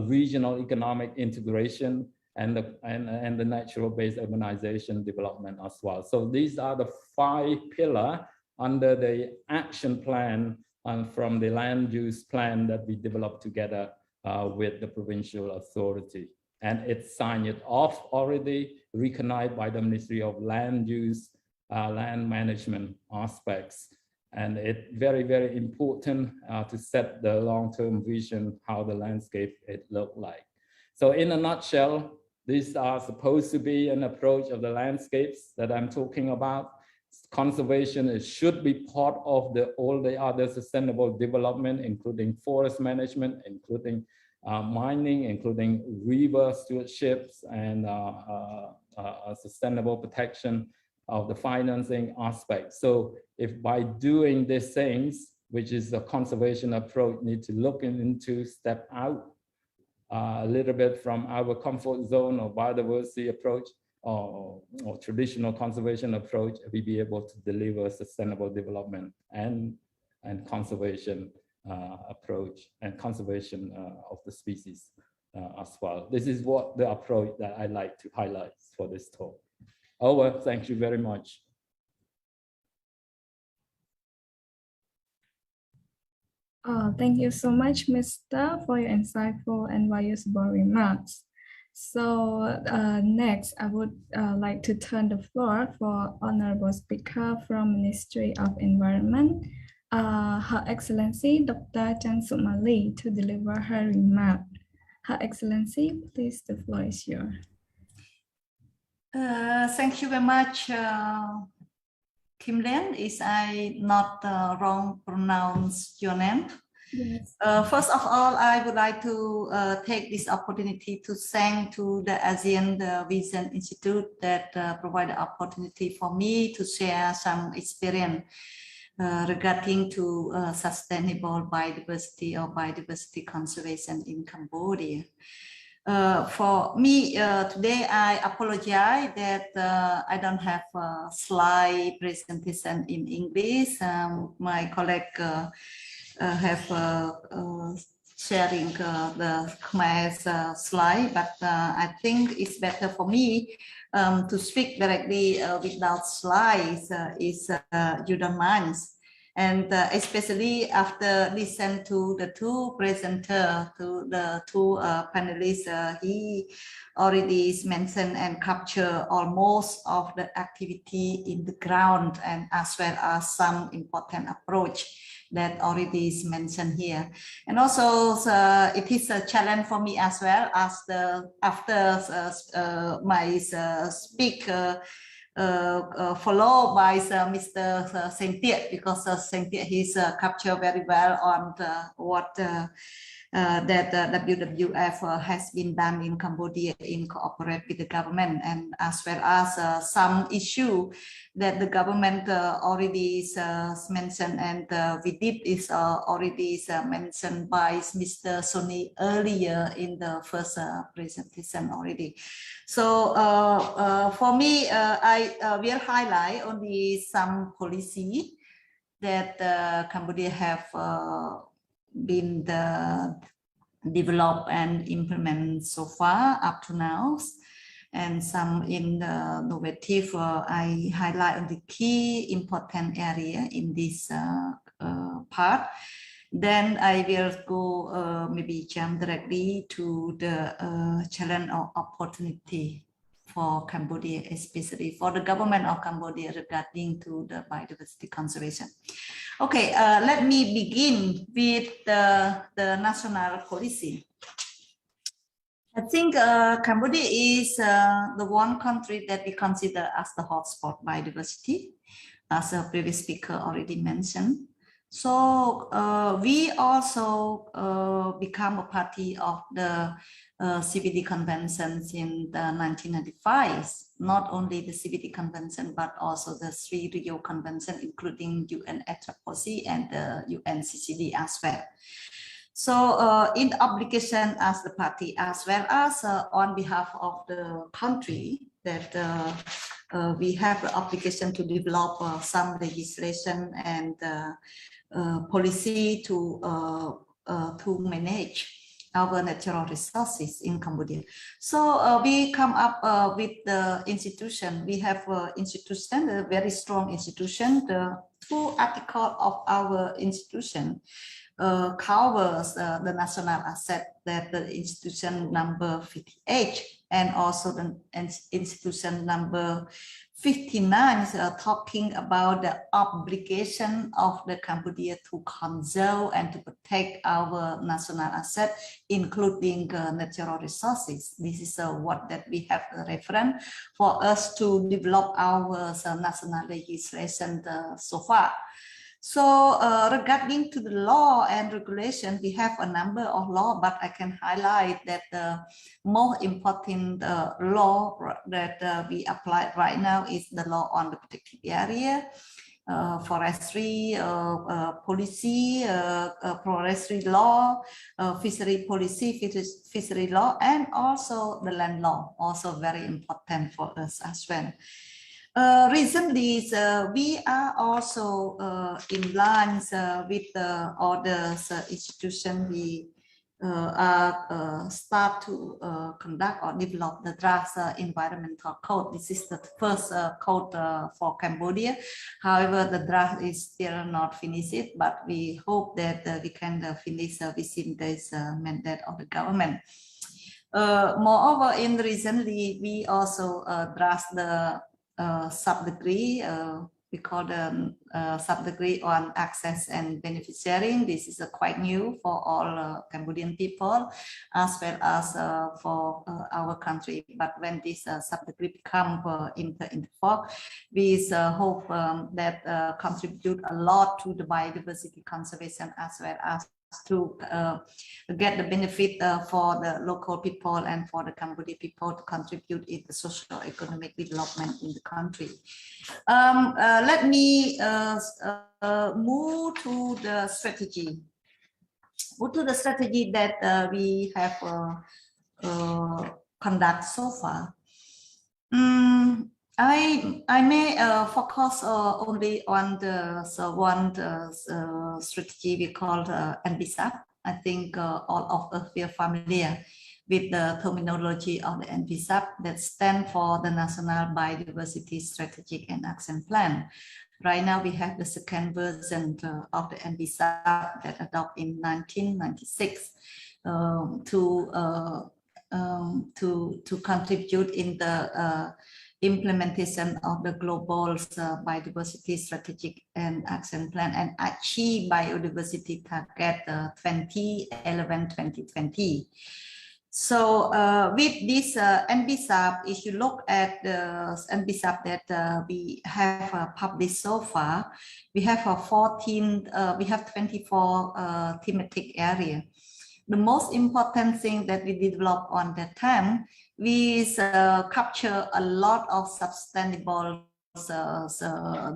regional economic integration, and the natural-based urbanization development as well. So these are the 5 pillars under the action plan from the land use plan that we developed together with the provincial authority. and it signed it off already, recognized by the Ministry of Land Use, land management aspects. And it's very, very important to set the long-term vision, how the landscape it look like. So in a nutshell, these are supposed to be an approach of the landscapes that I'm talking about. Conservation should be part of all the other sustainable development, including forest management, including mining, including river stewardships, and sustainable protection of the financing aspect. So if by doing these things, which is the conservation approach, need to look into step out a little bit from our comfort zone or biodiversity approach or traditional conservation approach, we be able to deliver sustainable development and conservation approach and conservation of the species as well. This is what the approach that I like to highlight for this talk. Over, thank you very much. Thank you so much, Mr. for your insightful and valuable remarks. So next, I would like to turn the floor for Honorable Speaker from Ministry of Environment, Her Excellency Dr. Chan Sumali, to deliver her remark. Her Excellency, please, the floor is yours. Thank you very much, Kim Len. Is I not wrong pronounce your name? Yes. First of all, I would like to take this opportunity to thank to the ASEAN Vision Institute that provide the opportunity for me to share some experience regarding to sustainable biodiversity or biodiversity conservation in Cambodia. For me, today I apologize that I don't have a slide presentation in English. My colleague have sharing the Khmer slide, but I think it's better for me to speak directly without slides, if you don't mind. And especially after listen to the two presenters, to the two panelists, he already mentioned and captured almost of the activity in the ground, and as well as some important approach that already is mentioned here. And also it is a challenge for me as well, as after my speaker followed by Mr. Seng Tiet, because Seng Tiet he's captured very well on what that WWF has been done in Cambodia in cooperation with the government, and as well as some issue that the government already mentioned, and we did is already mentioned by Mr. Soni earlier in the first presentation already. So for me, I will highlight only some policy that Cambodia have been developed and implemented so far up to now, and some in the innovative. I highlight on the key important area in this part. Then I will go maybe jump directly to the challenge or opportunity for Cambodia, especially for the government of Cambodia regarding to the biodiversity conservation. Okay, let me begin with the national policy. I think Cambodia is the one country that we consider as the hotspot biodiversity, as a previous speaker already mentioned. So we also become a party of the CBD conventions in the 1995, not only the CBD convention, but also the 3 Rio Convention, including UN HFOC and the UNCCD as well. So in obligation as the party, as well as on behalf of the country, that we have the obligation to develop some legislation and policy to manage our natural resources in Cambodia. So we come up with the institution. We have an institution, a very strong institution. The 2 articles of our institution covers the national asset that the institution number 58 and also the institution number 59 is talking about the obligation of the Cambodia to conserve and to protect our national asset, including natural resources. This is what that we have a reference for us to develop our national legislation so far. So regarding to the law and regulation, we have a number of law, but I can highlight that the most important law that we apply right now is the law on the protected area, forestry policy, forestry law, fishery policy, fishery law, and also the land law, also very important for us as well. Recently, we are also in line with the others institution. We start to conduct or develop the draft environmental code. This is the first code for Cambodia. However, the draft is still not finished, but we hope that we can finish within this mandate of the government. Moreover, in recently, we also draft the sub-degree, we call the sub-degree on access and benefit sharing. This is quite new for all Cambodian people as well as for our country. But when this sub-degree become in force, we hope that contribute a lot to the biodiversity conservation as well as to get the benefit for the local people and for the Cambodian people to contribute in the social economic development in the country. Let me move to the strategy. Move to the strategy that we have conducted so far. I may focus only on the one strategy we call NBSAP. I think all of us are familiar with the terminology of the NBSAP that stands for the National Biodiversity Strategic and Action Plan. Right now we have the second version of the NBSAP that adopted in 1996 to contribute in the implementation of the global biodiversity strategic and action plan and achieve biodiversity target 2011-2020. So with this NBSAP, if you look at the NBSAP that we have published so far, we have 24 thematic areas. The most important thing that we developed on that time, we capture a lot of sustainable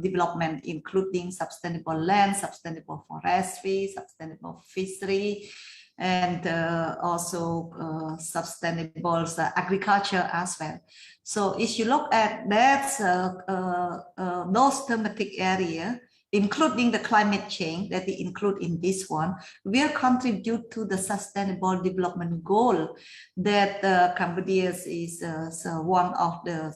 development, including sustainable land, sustainable forestry, sustainable fishery, and also sustainable agriculture as well. So if you look at that, those thematic areas, including the climate change that we include in this one, will contribute to the sustainable development goal that Cambodia is one of the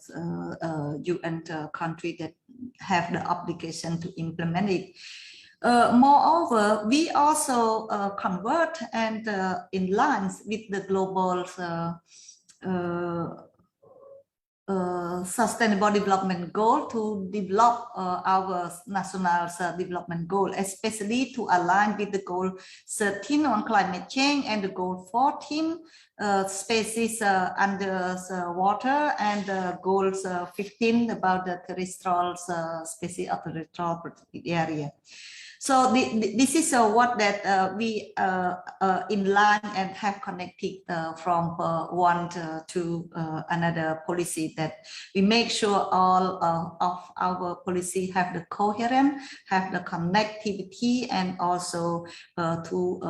UN countries that have the obligation to implement it. Moreover, we also convert and in line with the global sustainable development goal to develop our national development goal, especially to align with the goal 13 on climate change and the goal 14 species under water and goals 15 about the terrestrial species of terrestrial protected area. So this is what that we in line and have connected from one to another policy, that we make sure all of our policy have the coherent, have the connectivity, and also to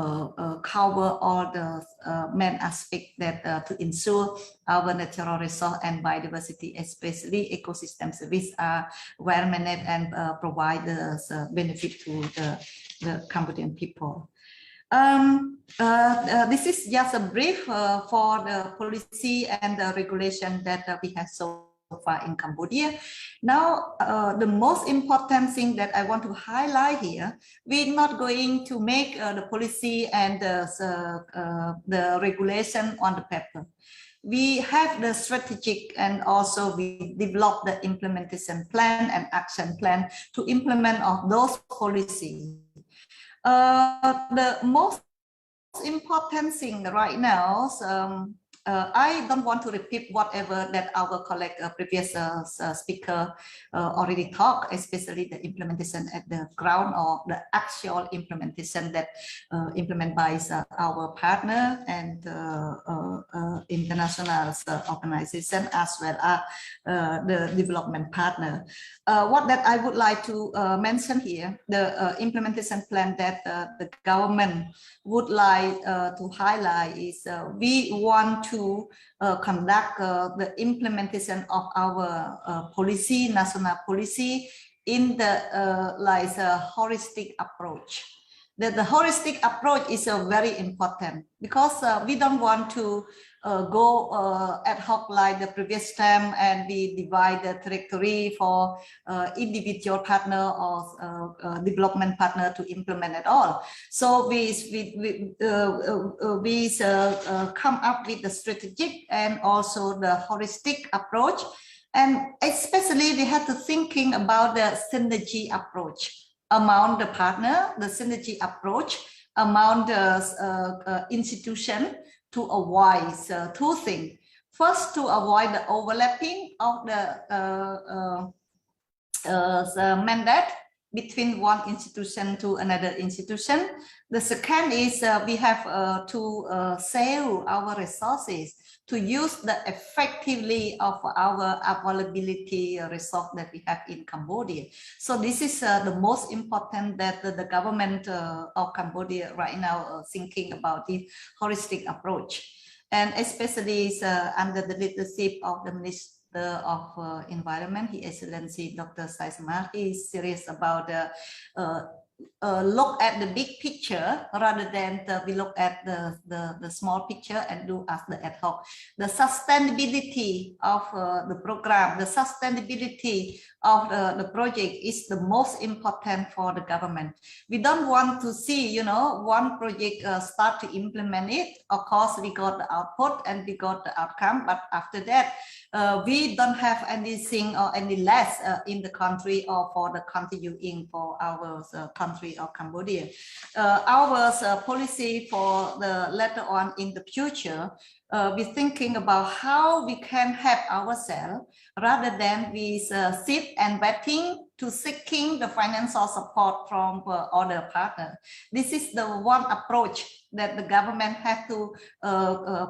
cover all the main aspects that to ensure our natural resource and biodiversity, especially ecosystem service, are well managed and provide the benefit to the Cambodian people. This is just a brief for the policy and the regulation that we have so far in Cambodia. Now, the most important thing that I want to highlight here, we're not going to make the policy and the regulation on the paper. We have the strategic and also we develop the implementation plan and action plan to implement of those policies. The most important thing right now, I don't want to repeat whatever that our colleague, previous speaker already talked, especially the implementation at the ground or the actual implementation that implemented by our partner and international organization as well as the development partner. What that I would like to mention here, the implementation plan that the government would like to highlight is we want to conduct the implementation of our policy, national policy, in the like a holistic approach. The holistic approach is very important because we don't want to go ad hoc like the previous time and we divide the territory for individual partner or development partner to implement at all. So we come up with the strategic and also the holistic approach, and especially we have to thinking about the synergy approach among the partner, the synergy approach among the institution, to avoid two things. First, to avoid the overlapping of the mandate between one institution to another institution. The second is we have to save our resources to use the effectively of our availability resource that we have in Cambodia. So this is the most important that the government of Cambodia right now thinking about the holistic approach. And especially under the leadership of the Minister of Environment, His Excellency Dr. Saisamal, he is serious about look at the big picture rather than we look at the small picture and do as the ad hoc. The sustainability of the program, the sustainability of the project is the most important for the government. We don't want to see, you know, one project start to implement it. Of course, we got the output and we got the outcome, but after that, we don't have anything or any less in the country or for the continuing for our country of Cambodia. Our policy for the later on in the future, we're thinking about how we can help ourselves rather than we sit and waiting to seeking the financial support from other partners. This is the one approach that the government has to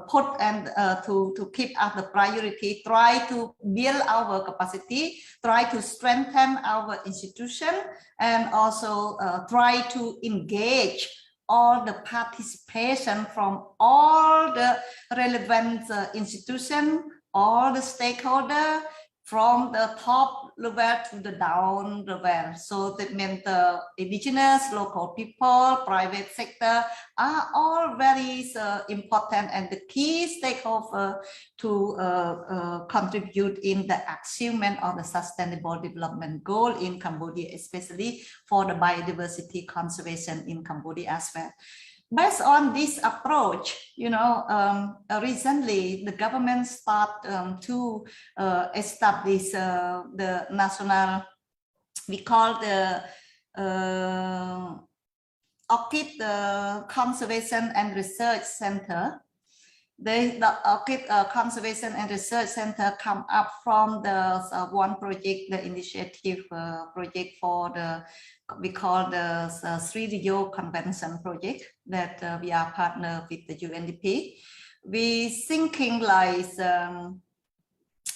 put and to keep as the priority, try to build our capacity, try to strengthen our institution, and also try to engage all the participation from all the relevant institutions, all the stakeholders, from the top level to the down level. So that means the indigenous, local people, private sector are all very important and the key stakeholder to contribute in the achievement of the sustainable development goal in Cambodia, especially for the biodiversity conservation in Cambodia as well. Based on this approach, you know, recently the government started to establish the national, we call the Orchid Conservation and Research Center. The Orchid Conservation and Research Center come up from the one project, the initiative project for the, we call the Sri Rio Convention project that we are partner with the UNDP. We thinking like,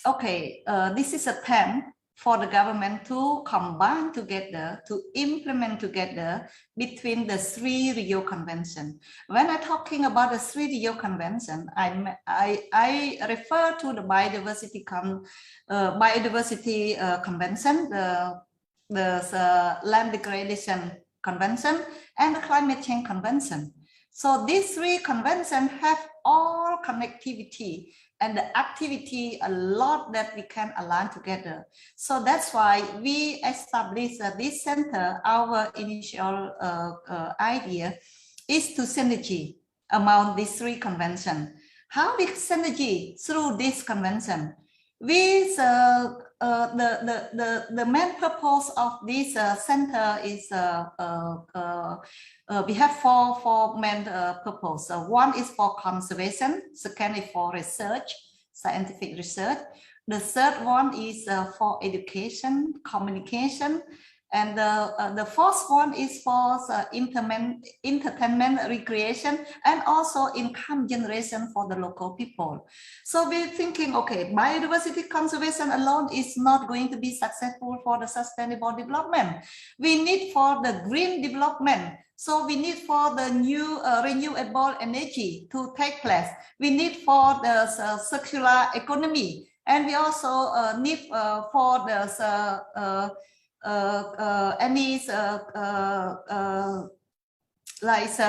okay, this is a attempt for the government to combine together, to implement together between the Sri Rio Convention. When I'm talking about the Sri Rio Convention, I refer to the biodiversity convention, the land degradation convention, and the climate change convention. So these three conventions have all connectivity and the activity, a lot that we can align together. So that's why we established this center. Our initial idea is to synergy among these three conventions. How we synergy through this convention? We the main purpose of this center is we have four main purposes. One is for conservation, second is for research, scientific research. The third one is for education, communication, and the fourth one is for entertainment, recreation, and also income generation for the local people. So we're thinking, okay, biodiversity conservation alone is not going to be successful for the sustainable development. We need for the green development. So we need for the new renewable energy to take place. We need for the circular economy. And we also need for the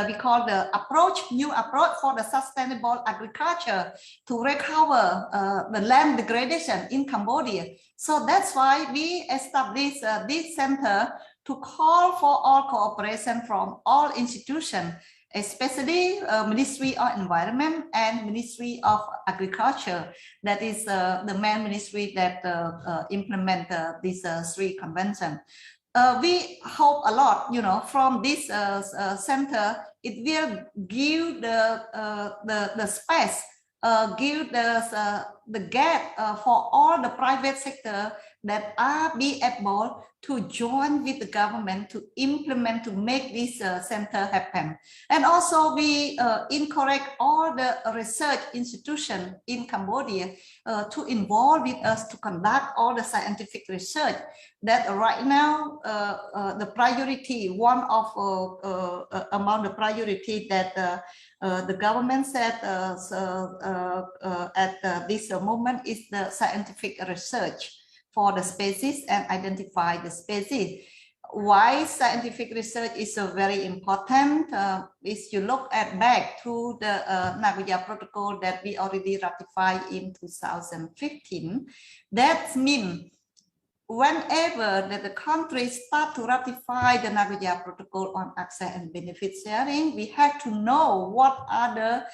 we call the new approach for the sustainable agriculture to recover the land degradation in Cambodia. So that's why we established this center to call for all cooperation from all institutions, especially Ministry of Environment and Ministry of Agriculture. That is the main ministry that implement these three conventions. We hope a lot, from this center. It will give the space, give the gap for all the private sector that are be able to join with the government to implement, to make this center happen. And also we encourage all the research institutions in Cambodia to involve with us to conduct all the scientific research that right now the priority, one of among the priority that the government said at this moment is the scientific research for the species and identify the species. Why scientific research is so very important is you look at back to the Nagoya Protocol that we already ratified in 2015. That means whenever that the countries start to ratify the Nagoya Protocol on access and benefit sharing, we have to know what are the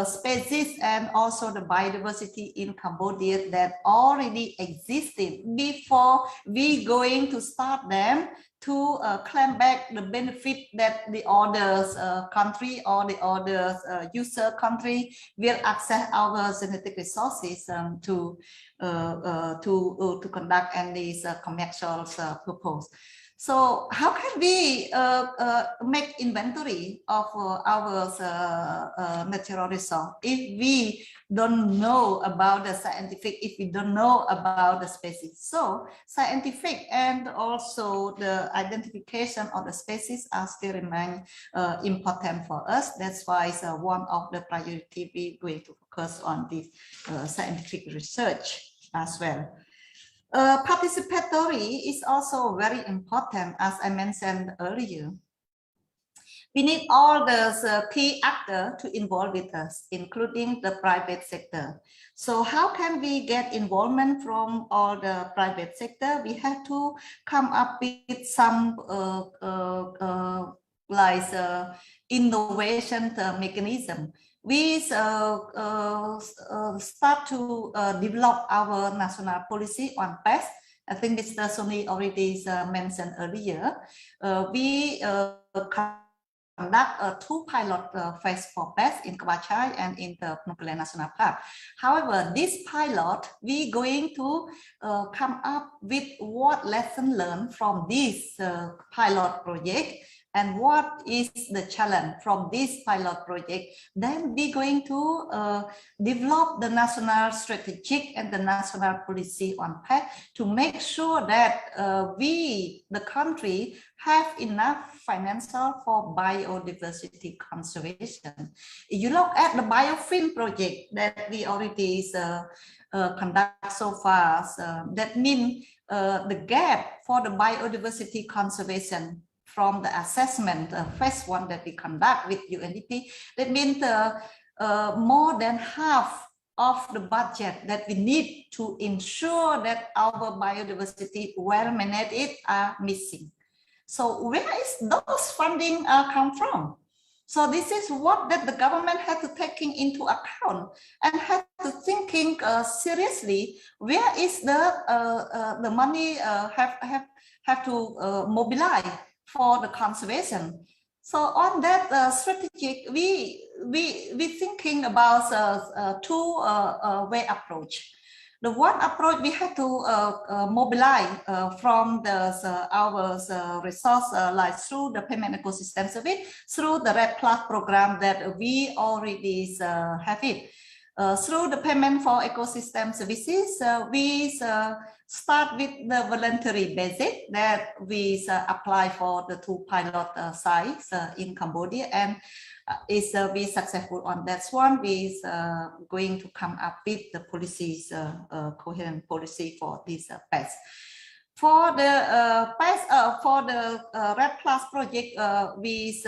species and also the biodiversity in Cambodia that already existed before we going to start them to claim back the benefit that the other country or the other user country will access our genetic resources to conduct any commercial purpose. So how can we make inventory of our natural resource if we don't know about the scientific, if we don't know about the species? So scientific and also the identification of the species are still remain important for us. That's why it's one of the priority we're going to focus on this scientific research as well. Participatory is also very important, as I mentioned earlier. We need all the key actors to involve with us, including the private sector. So how can we get involvement from all the private sector? We have to come up with some innovation mechanism. We start to develop our national policy on pest. I think Mr. Soni already mentioned earlier. We conduct 2 pilot phase for pests in Kabachai and in the Phnom Penh National Park. However, this pilot, we going to come up with what lesson learned from this pilot project and what is the challenge from this pilot project. Then we're going to develop the national strategic and the national policy on pet to make sure that we, the country, have enough financial for biodiversity conservation. If you look at the biofilm project that we already conduct so far, that means the gap for the biodiversity conservation from the assessment phase 1 that we conduct with UNDP, that means more than half of the budget that we need to ensure that our biodiversity well managed are missing. So where is those funding come from? So this is what that the government had to taking into account and had to thinking seriously. Where is the money have to mobilize for the conservation? So on that strategic, we thinking about two way approach. The one approach we had to mobilize from our resource like through the payment ecosystem service, through the RED Plus program that we already have it. Through the payment for ecosystem services, we start with the voluntary basis that we apply for the 2 pilot sites in Cambodia, and is be successful on that one. We going to come up with the policies, coherent policy for this PES. For the PES, for the RED Plus project, we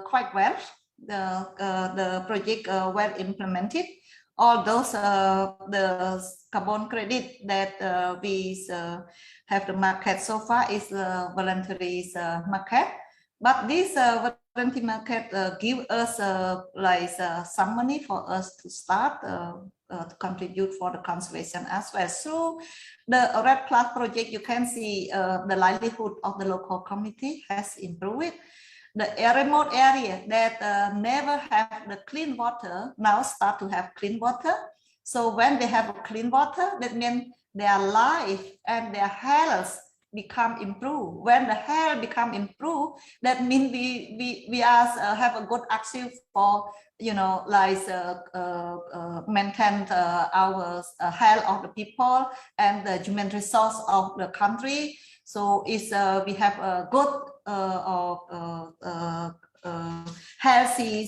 quite well. The project well implemented. All those the carbon credit that we have the market so far is voluntary market, but this voluntary market give us like some money for us to start to contribute for the conservation as well. So the RED Plus project, you can see the livelihood of the local community has improved. The remote area that never have the clean water now start to have clean water. So when they have clean water, that means their life and their health become improved. When the health become improved, that means we have a good access for, you know, like maintain our health of the people and the human resource of the country. So it's we have a good healthy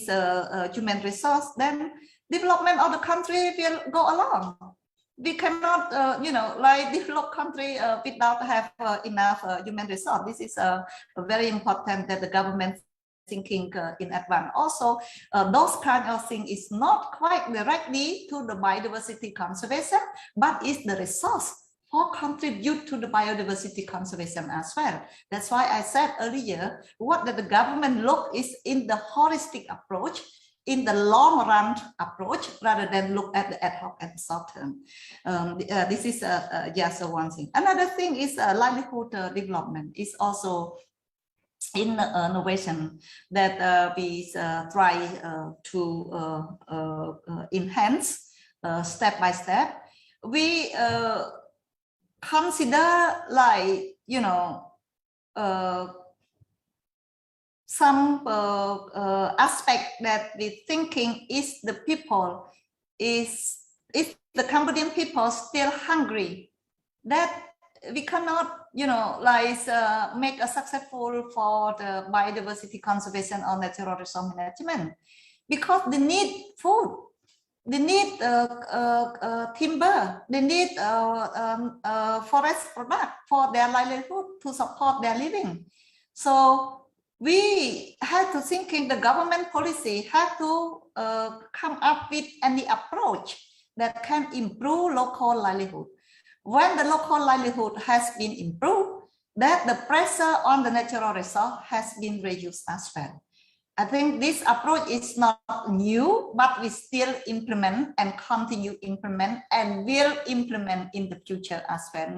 human resource, then development of the country will go along. We cannot, you know, like develop country without have enough human resource. This is very important that the government thinking in advance. Also, those kind of things is not quite directly to the biodiversity conservation, but it's the resource or contribute to the biodiversity conservation as well. That's why I said earlier, what the government look is in the holistic approach, in the long run approach, rather than look at the ad hoc and short term. This is just one thing. Another thing is livelihood development is also in innovation that we try to enhance step by step. We consider, like, you know, some aspect that we thinking is the people is the Cambodian people still hungry, that we cannot, you know, like make a successful for the biodiversity conservation or natural resource management, because they need food. They need timber, they need forest product for their livelihood to support their living. So we had to thinking the government policy had to come up with any approach that can improve local livelihood. When the local livelihood has been improved, that the pressure on the natural resource has been reduced as well. I think this approach is not new, but we still implement and continue implement and will implement in the future as well.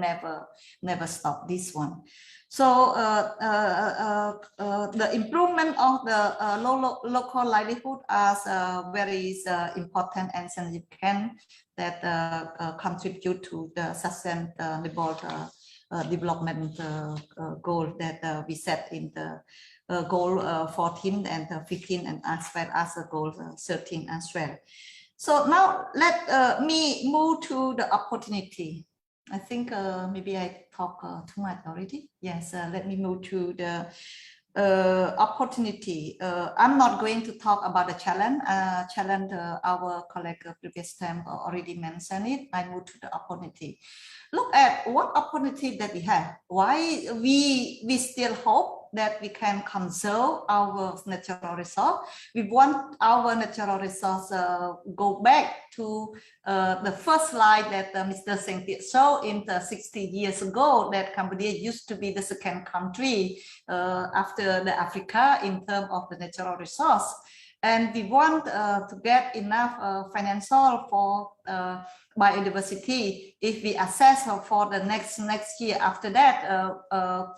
Never stop this one. So the improvement of the local livelihood is very important and significant that contribute to the sustainable development goal that we set in the goal 14 and 15 and as well as the goal 13 as well. So now let me move to the opportunity. I think maybe I talk too much already. Yes, let me move to the opportunity. I'm not going to talk about the challenge. Our colleague previous time already mentioned it. I move to the opportunity. Look at what opportunity that we have. Why we still hope that we can conserve our natural resource. We want our natural resource go back to the first slide that Mr. Seng Tiet showed in the 60 years ago, that Cambodia used to be the second country after the Africa in terms of the natural resource. And we want to get enough financial for biodiversity. If we assess for the next year after that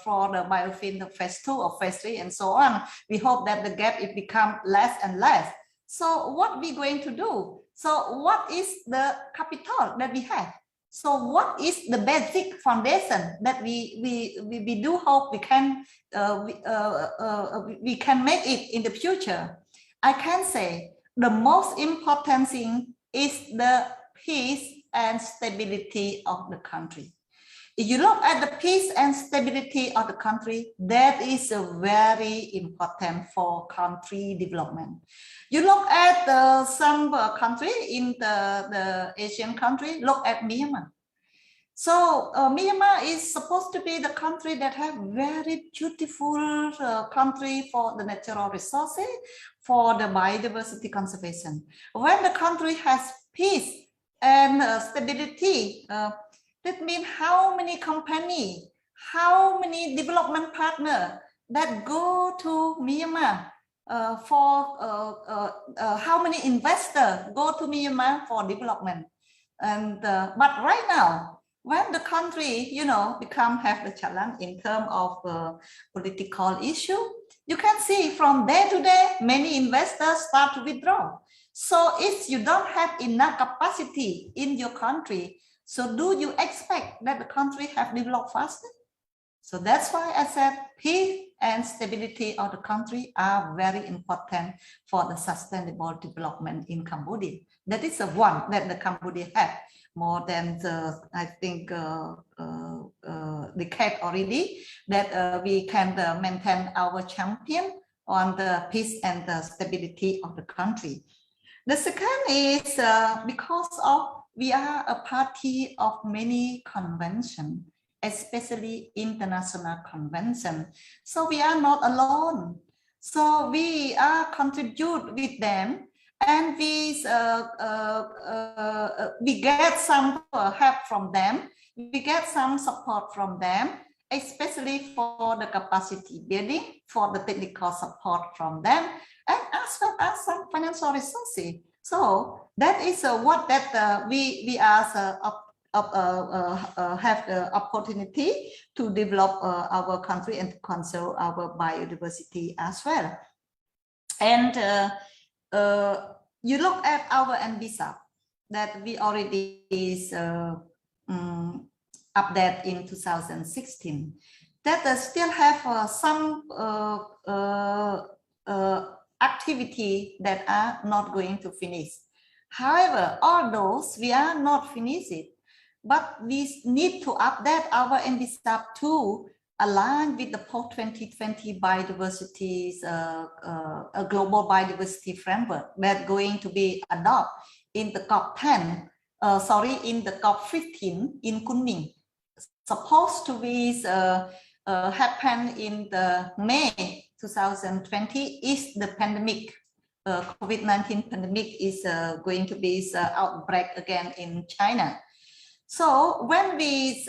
for the biofilm phase 2 or phase 3 and so on, we hope that the gap it become less and less. So what we going to do? So what is the capital that we have? So what is the basic foundation that we do hope we can make it in the future? I can say the most important thing is the peace and stability of the country. If you look at the peace and stability of the country, that is very important for country development. You look at some country in the Asian country, look at Myanmar. So Myanmar is supposed to be the country that have very beautiful country for the natural resources, for the biodiversity conservation. When the country has peace and stability, that means how many companies, how many development partners that go to Myanmar how many investors go to Myanmar for development. And but right now, when the country, have the challenge in terms of political issue, you can see from day to day, many investors start to withdraw. So if you don't have enough capacity in your country, so do you expect that the country have developed faster? So that's why I said peace and stability of the country are very important for the sustainable development in Cambodia. That is the one that the Cambodia have more than I think decade already, that we can maintain our champion on the peace and the stability of the country. The second is because we are a party of many conventions, especially international convention. So we are not alone. So we are contribute with them, and we get some help from them. We get some support from them, especially for the capacity building, for the technical support from them, and as well as some financial resources. So that is what that we as have the opportunity to develop our country and to conserve our biodiversity as well. And you look at our NBSAP that we already is update in 2016, that still have some activity that are not going to finish. However, all those we are not finished it, but we need to update our NBSAP to align with the post-2020 biodiversity, global biodiversity framework that's going to be adopted in the COP10, in the COP15 in Kunming. Supposed to be happen in the May 2020 is the pandemic. COVID-19 pandemic is going to be outbreak again in China. So when we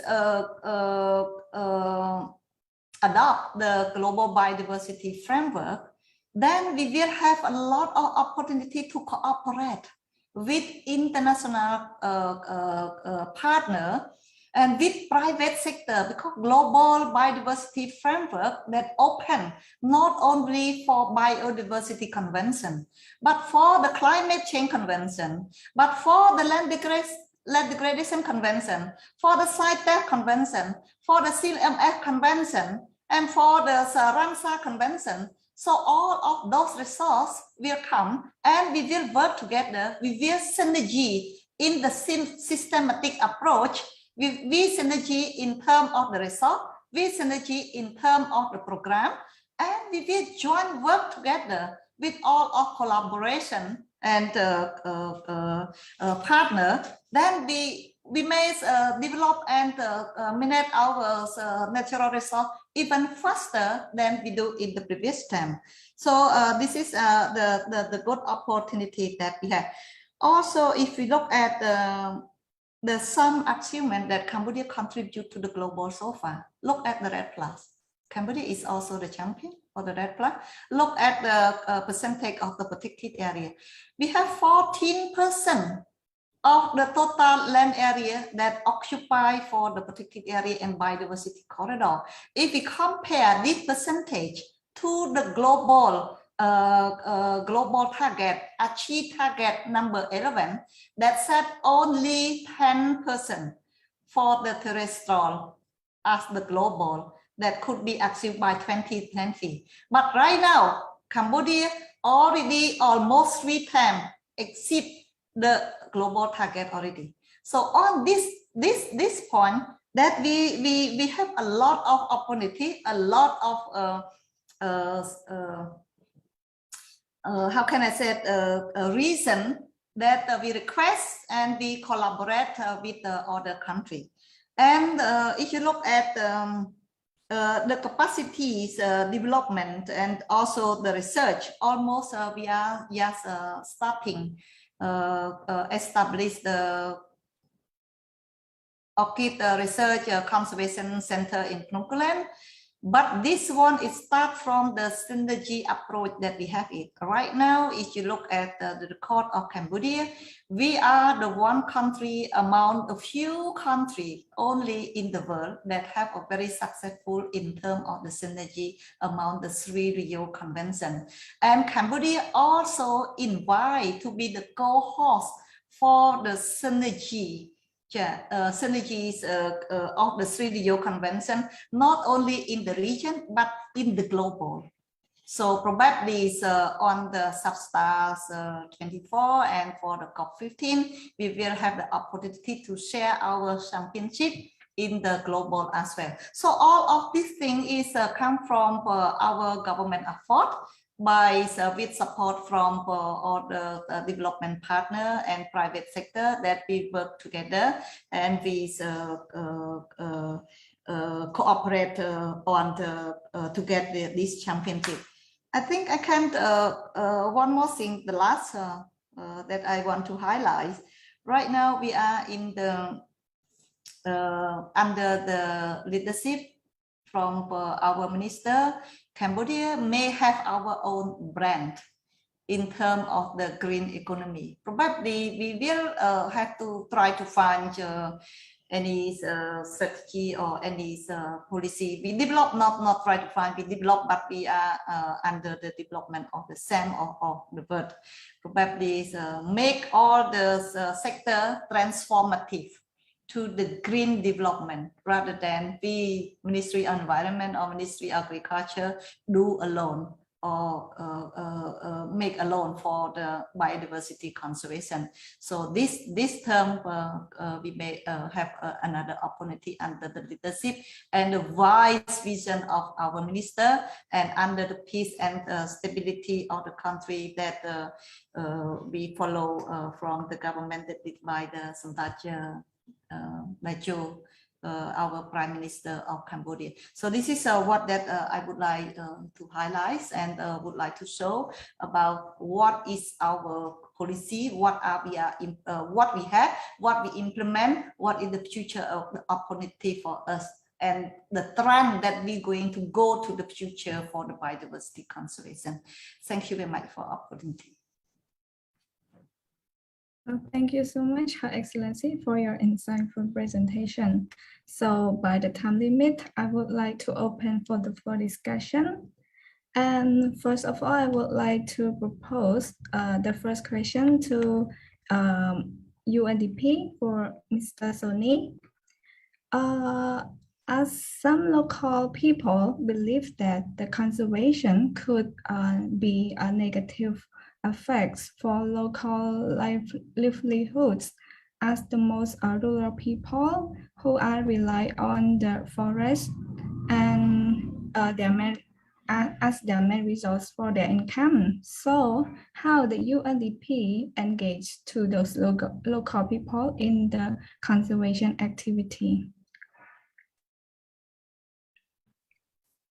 adopt the global biodiversity framework, then we will have a lot of opportunity to cooperate with international partner and with private sector, because global biodiversity framework that open not only for biodiversity convention, but for the climate change convention, but for the land degradation convention, for the CITES convention, for the CLMF convention, and for the Ramsar convention. So all of those resources will come and we will work together. We will synergy in the systematic approach. We synergy in terms of the resource, we synergy in terms of the program, and we will join work together with all of collaboration and partner. Then we we may develop and manage our natural resource even faster than we do in the previous time. So this is the good opportunity that we have. Also, if we look at the some achievement that Cambodia contribute to the global so far, look at the red plus. Cambodia is also the champion for the red plus. Look at the percentage of the protected area. We have 14% of the total land area that occupy for the protected area and biodiversity corridor. If we compare this percentage to the global target, achieve target number 11, that set only 10% for the terrestrial as the global that could be achieved by 2020. But right now, Cambodia already almost 3 times exceed the global target already. So on this point, that we have a lot of opportunity, a lot of how can I say a reason that we request and we collaborate with the other country. And if you look at the capacities development and also the research, almost we are just starting establish the Orchid Research Conservation Center in Phnom Penh. But this one is start from the synergy approach that we have it. Right now, if you look at the record of Cambodia, we are the one country among a few countries only in the world that have a very successful in terms of the synergy among the 3 Rio Convention. And Cambodia also invite to be the co-host for the synergies of the 3 Rio Convention, not only in the region, but in the global. So probably on the Substars 24 and for the COP15, we will have the opportunity to share our championship in the global as well. So all of these things is come from our government effort, by with support from all the development partner and private sector that we work together and we cooperate on to get this championship. I think I can one more thing, the last that I want to highlight. Right now we are in the under the leadership from our minister. Cambodia may have our own brand in terms of the green economy. Probably we will have to try to find any strategy or any policy. We develop, not try to find, we develop, but we are under the development of the same of the world. Probably make all the sector transformative to the green development rather than the Ministry of Environment or Ministry of Agriculture do alone or make alone for the biodiversity conservation. So this term we may have another opportunity under the leadership and the wise vision of our minister and under the peace and stability of the country that we follow from the government that led by the Samdech our Prime Minister of Cambodia. So this is what that I would like to highlight and would like to show about what is our policy, what we have, what we implement, what is the future of the opportunity for us, and the trend that we're going to go to the future for the biodiversity conservation. Thank you very much for the opportunity. Thank you so much, Her Excellency, for your insightful presentation. So by the time limit, I would like to open for the floor discussion. And first of all, I would like to propose the first question to UNDP for Mr. Soni. As some local people believe that the conservation could be a negative effects for local livelihoods, as the most rural people who are rely on the forest and their as their main resource for their income. So how the UNDP engage to those local people in the conservation activity?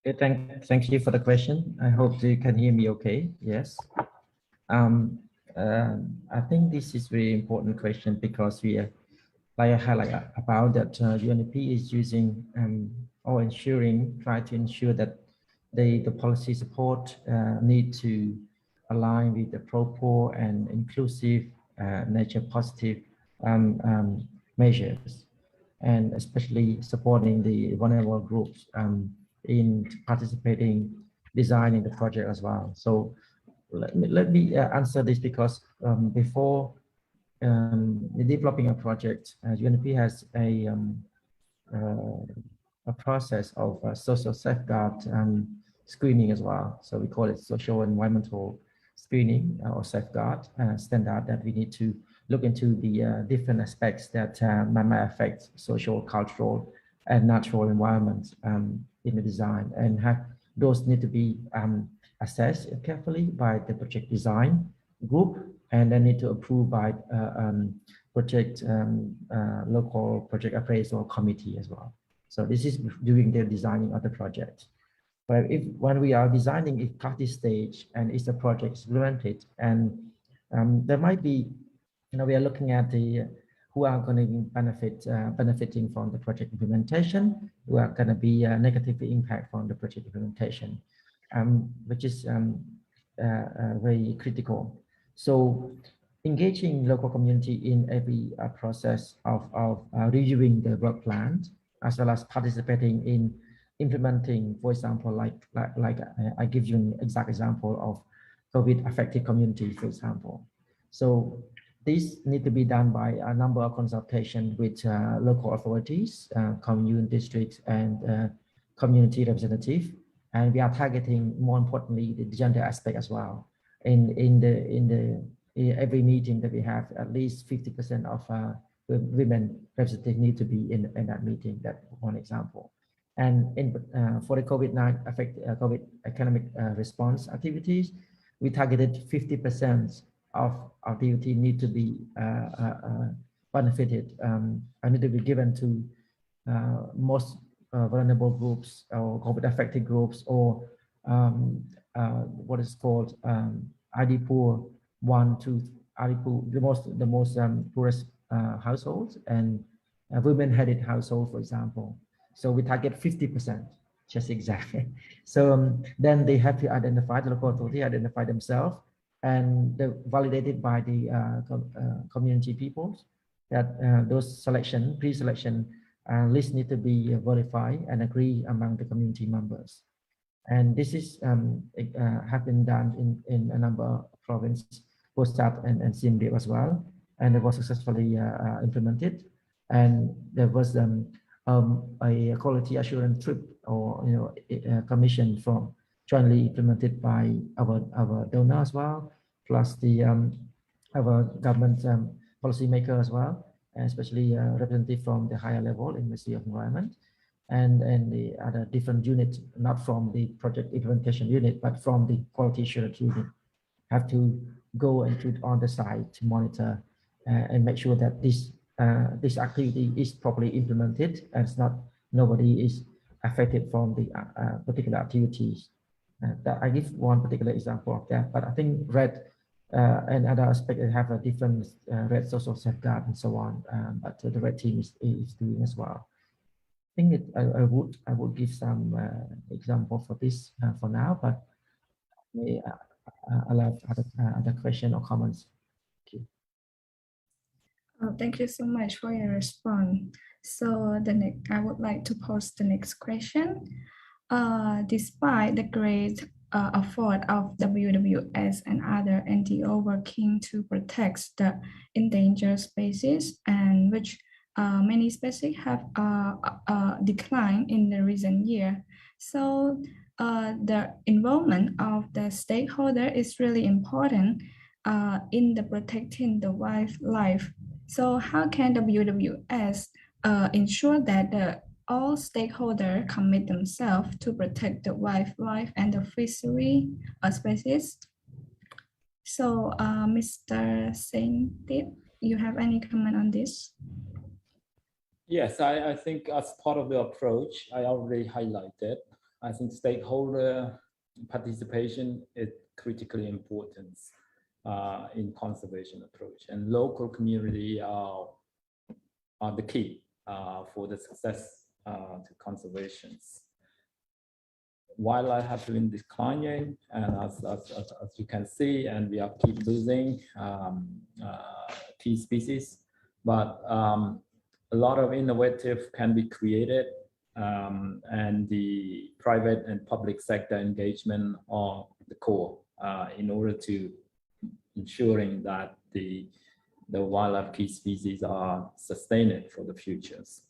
Okay, thank you for the question. I hope you can hear me okay. Yes. I think this is very important question because we like I highlight about that UNDP is using or try to ensure that the policy support need to align with the proper and inclusive nature positive measures, and especially supporting the vulnerable groups in participating designing the project as well. So let me answer this because before developing a project, UNDP has a process of social safeguard screening as well. So we call it social environmental screening or safeguard standard that we need to look into the different aspects that might affect social, cultural, and natural environment in the design, and those need to be assessed carefully by the project design group, and then need to approve by local project appraisal committee as well. So this is during the designing of the project. But when we are designing it practice stage and it's the project is implemented, and there might be, we are looking at the who are going to be benefiting from the project implementation, who are going to be negatively impact from the project implementation, which is very critical. So engaging local community in every process of reviewing the work plan, as well as participating in implementing, for example, like I give you an exact example of COVID affected communities, for example. So this need to be done by a number of consultation with local authorities, commune districts, and community representative. And we are targeting, more importantly, the gender aspect as well. In every meeting that we have, at least 50% of women representatives need to be in that meeting. That's one example. And for the COVID economic response activities, we targeted 50% of activity need to be benefited and need to be given to most vulnerable groups or COVID affected groups, or what is called ID poor 1 to ID poor, the most poorest households, and women-headed households, for example. So we target 50%, just exactly. So then they have to identify, the local authority identify themselves, and they're validated by the community peoples that those pre-selection lists need to be verified and agreed among the community members. And this is have been done in a number of provinces, Postat and Siem Reap as well, and it was successfully implemented. And there was a quality assurance trip, or a commission from jointly implemented by our donor as well, plus the our government policymaker as well, especially representative from the higher level in the Ministry of Environment, and the other different units, not from the project implementation unit, but from the quality assurance unit, have to go and on the site to monitor and make sure that this activity is properly implemented, and it's not, nobody is affected from the particular activities. That I give one particular example of that, but I think RED and other aspects have a different RED social safeguard and so on, but the RED team is doing as well. I think I would give some example for this for now, but I'll have other question or comments. Thank you. Thank you so much for your response. So I would like to pose the next question. Despite the great effort of WWF and other NGO working to protect the endangered species, and which many species have declined in the recent year. So the involvement of the stakeholder is really important in the protecting the wildlife. So how can WWF ensure that the all stakeholders commit themselves to protect the wildlife and the fishery species. So, Mr. Saint, you have any comment on this? Yes, I think as part of the approach, I already highlighted, I think stakeholder participation is critically important in conservation approach, and local community are the key for the success to conservations. Wildlife have been declining, and as you can see, and we are keep losing key species, but a lot of innovative can be created, and the private and public sector engagement are the core in order to ensuring that the wildlife key species are sustained for the futures.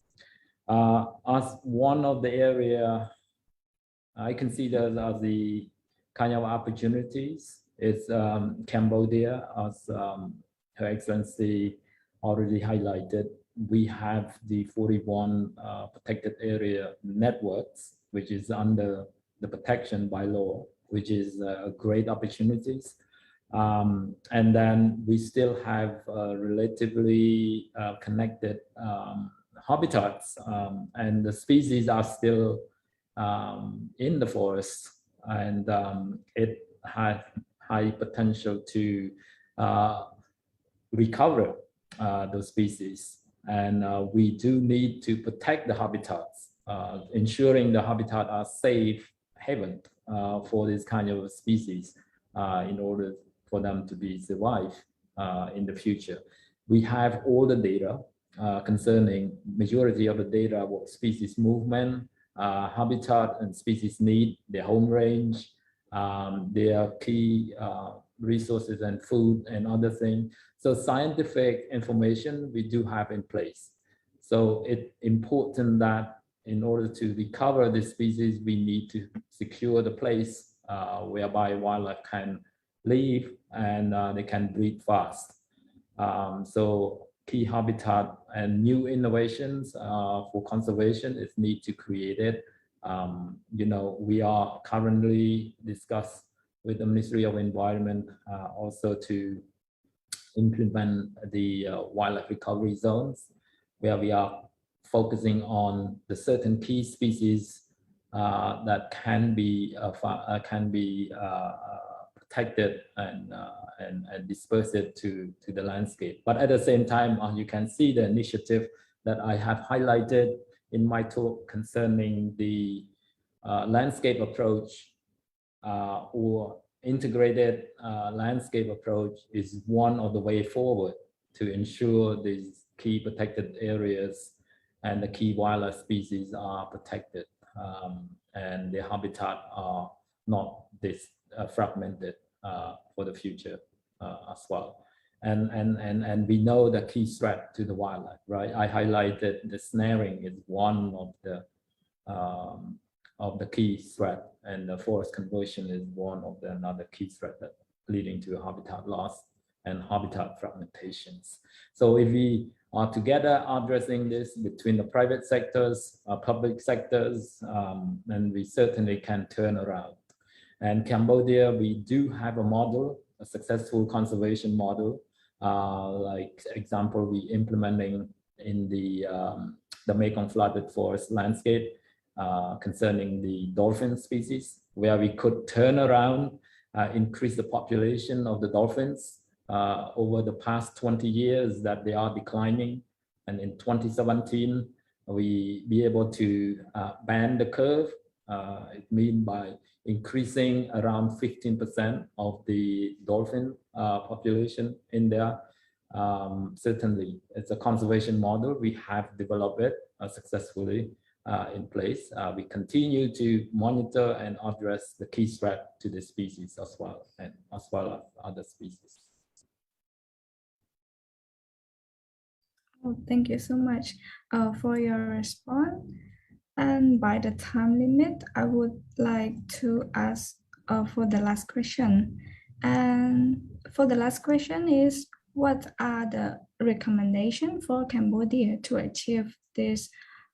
As one of the area I consider as the kind of opportunities is Cambodia, as Her Excellency already highlighted. We have the 41 protected area networks, which is under the protection by law, which is a great opportunities. And then we still have relatively connected habitats, and the species are still in the forest, and it has high potential to recover those species. And we do need to protect the habitats, ensuring the habitat are safe haven for this kind of species in order for them to be survive in the future. We have all the data concerning majority of the data about species movement, habitat and species need, their home range, their key resources and food and other things. So scientific information we do have in place. So it's important that in order to recover the species, we need to secure the place whereby wildlife can live and they can breed fast. So key habitat and new innovations for conservation is need to create it. You know, we are currently discuss with the Ministry of Environment also to implement the wildlife recovery zones, where we are focusing on the certain key species that can be protected and dispersed to the landscape. But at the same time, you can see the initiative that I have highlighted in my talk concerning the landscape approach or integrated landscape approach is one of the way forward to ensure these key protected areas and the key wildlife species are protected and their habitat are not this fragmented for the future as well. And we know the key threat to the wildlife, right? I highlighted the snaring is one of the key threat, and the forest conversion is one of another key threat that leading to habitat loss and habitat fragmentations. So if we are together addressing this between the private sectors, public sectors, then we certainly can turn around. And Cambodia, we do have a model, a successful conservation model, like example, we implementing in the Mekong flooded forest landscape concerning the dolphin species, where we could turn around, increase the population of the dolphins over the past 20 years that they are declining. And in 2017, we be able to bend the curve. It means by increasing around 15% of the dolphin population in there. Certainly, it's a conservation model. We have developed it successfully in place. We continue to monitor and address the key threat to the species as well, and as well as other species. Oh, thank you so much for your response. And by the time limit, I would like to ask for the last question. And for the last question is, what are the recommendations for Cambodia to achieve this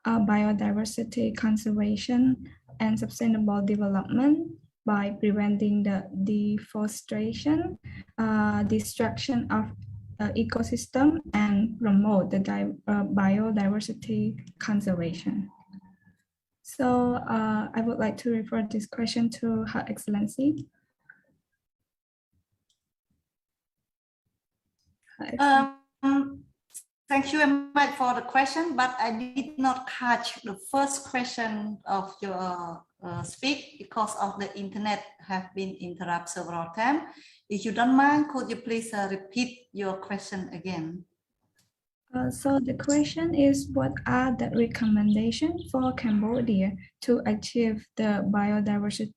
biodiversity conservation and sustainable development by preventing the deforestation, destruction of ecosystem, and promote the biodiversity conservation. So I would like to refer this question to Her Excellency. Thank you very much for the question, but I did not catch the first question of your speech because of the internet have been interrupted several times. If you don't mind, could you please repeat your question again? So the question is, what are the recommendations for Cambodia to achieve the biodiversity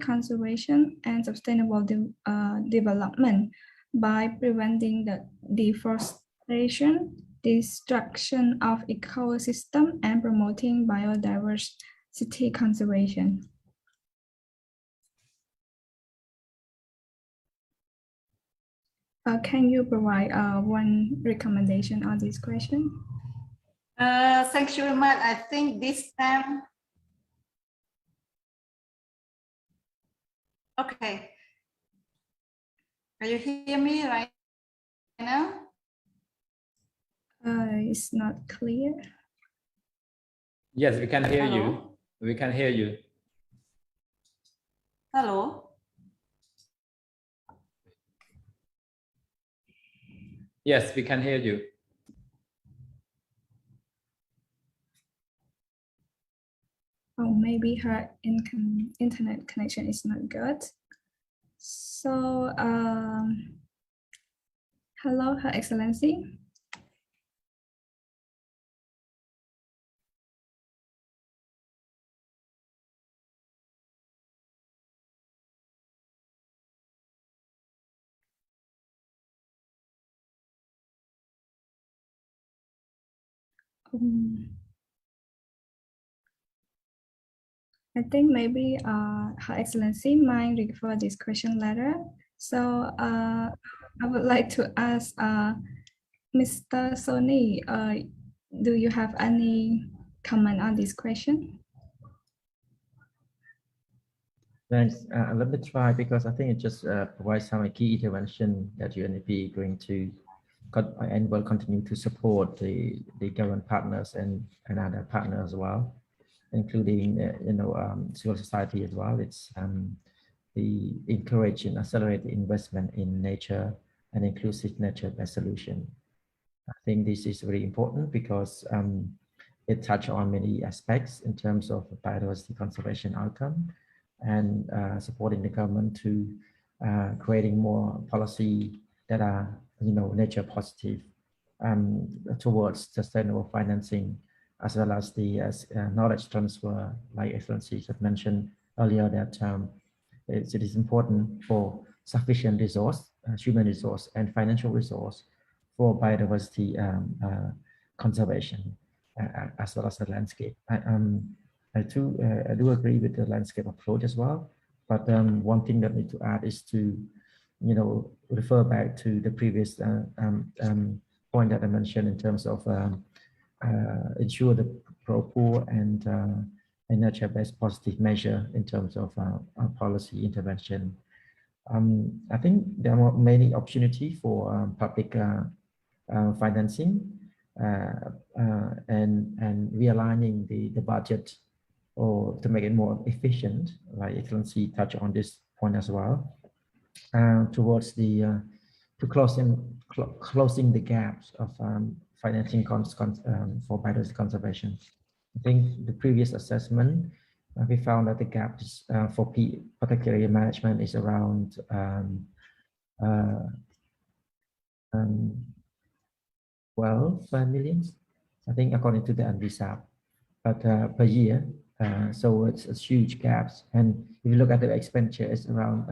conservation and sustainable development by preventing the deforestation, destruction of ecosystem, and promoting biodiversity conservation? Can you provide one recommendation on this question? Thank you very much. I think this time. Okay. Can you hear me right now? It's not clear. Yes, we can hear Hello? you. We can hear you. Hello. Yes, we can hear you. Oh, maybe her internet connection is not good. So, hello, Her Excellency. I think maybe Her Excellency might refer this question later. So I would like to ask Mr. Soni, do you have any comment on this question? Thanks. Let me try, because I think it just provides some key intervention that UNDP going to and will continue to support the government partners and other partners as well, including civil society as well. It's the encourage and accelerate the investment in nature and inclusive nature-based solution. I think this is very important because it touches on many aspects in terms of biodiversity conservation outcome and supporting the government to creating more policy that are nature positive towards sustainable financing, as well as the knowledge transfer, like Excellency had mentioned earlier, that it is important for sufficient resource, human resource and financial resource for biodiversity conservation, as well as the landscape. I do agree with the landscape approach as well, but one thing that I need to add is to, refer back to the previous point that I mentioned in terms of ensure the pro-poor and nature-based positive measure in terms of policy intervention. I think there are many opportunities for public financing and realigning the budget, or to make it more efficient, like Excellency touched on this point as well, towards the to closing the gaps of financing for biodiversity conservation. I think the previous assessment, we found that the gap is, for particularly management, is around 12 million, I think, according to the UNDP, but per year. So it's huge gaps. And if you look at the expenditure, it's around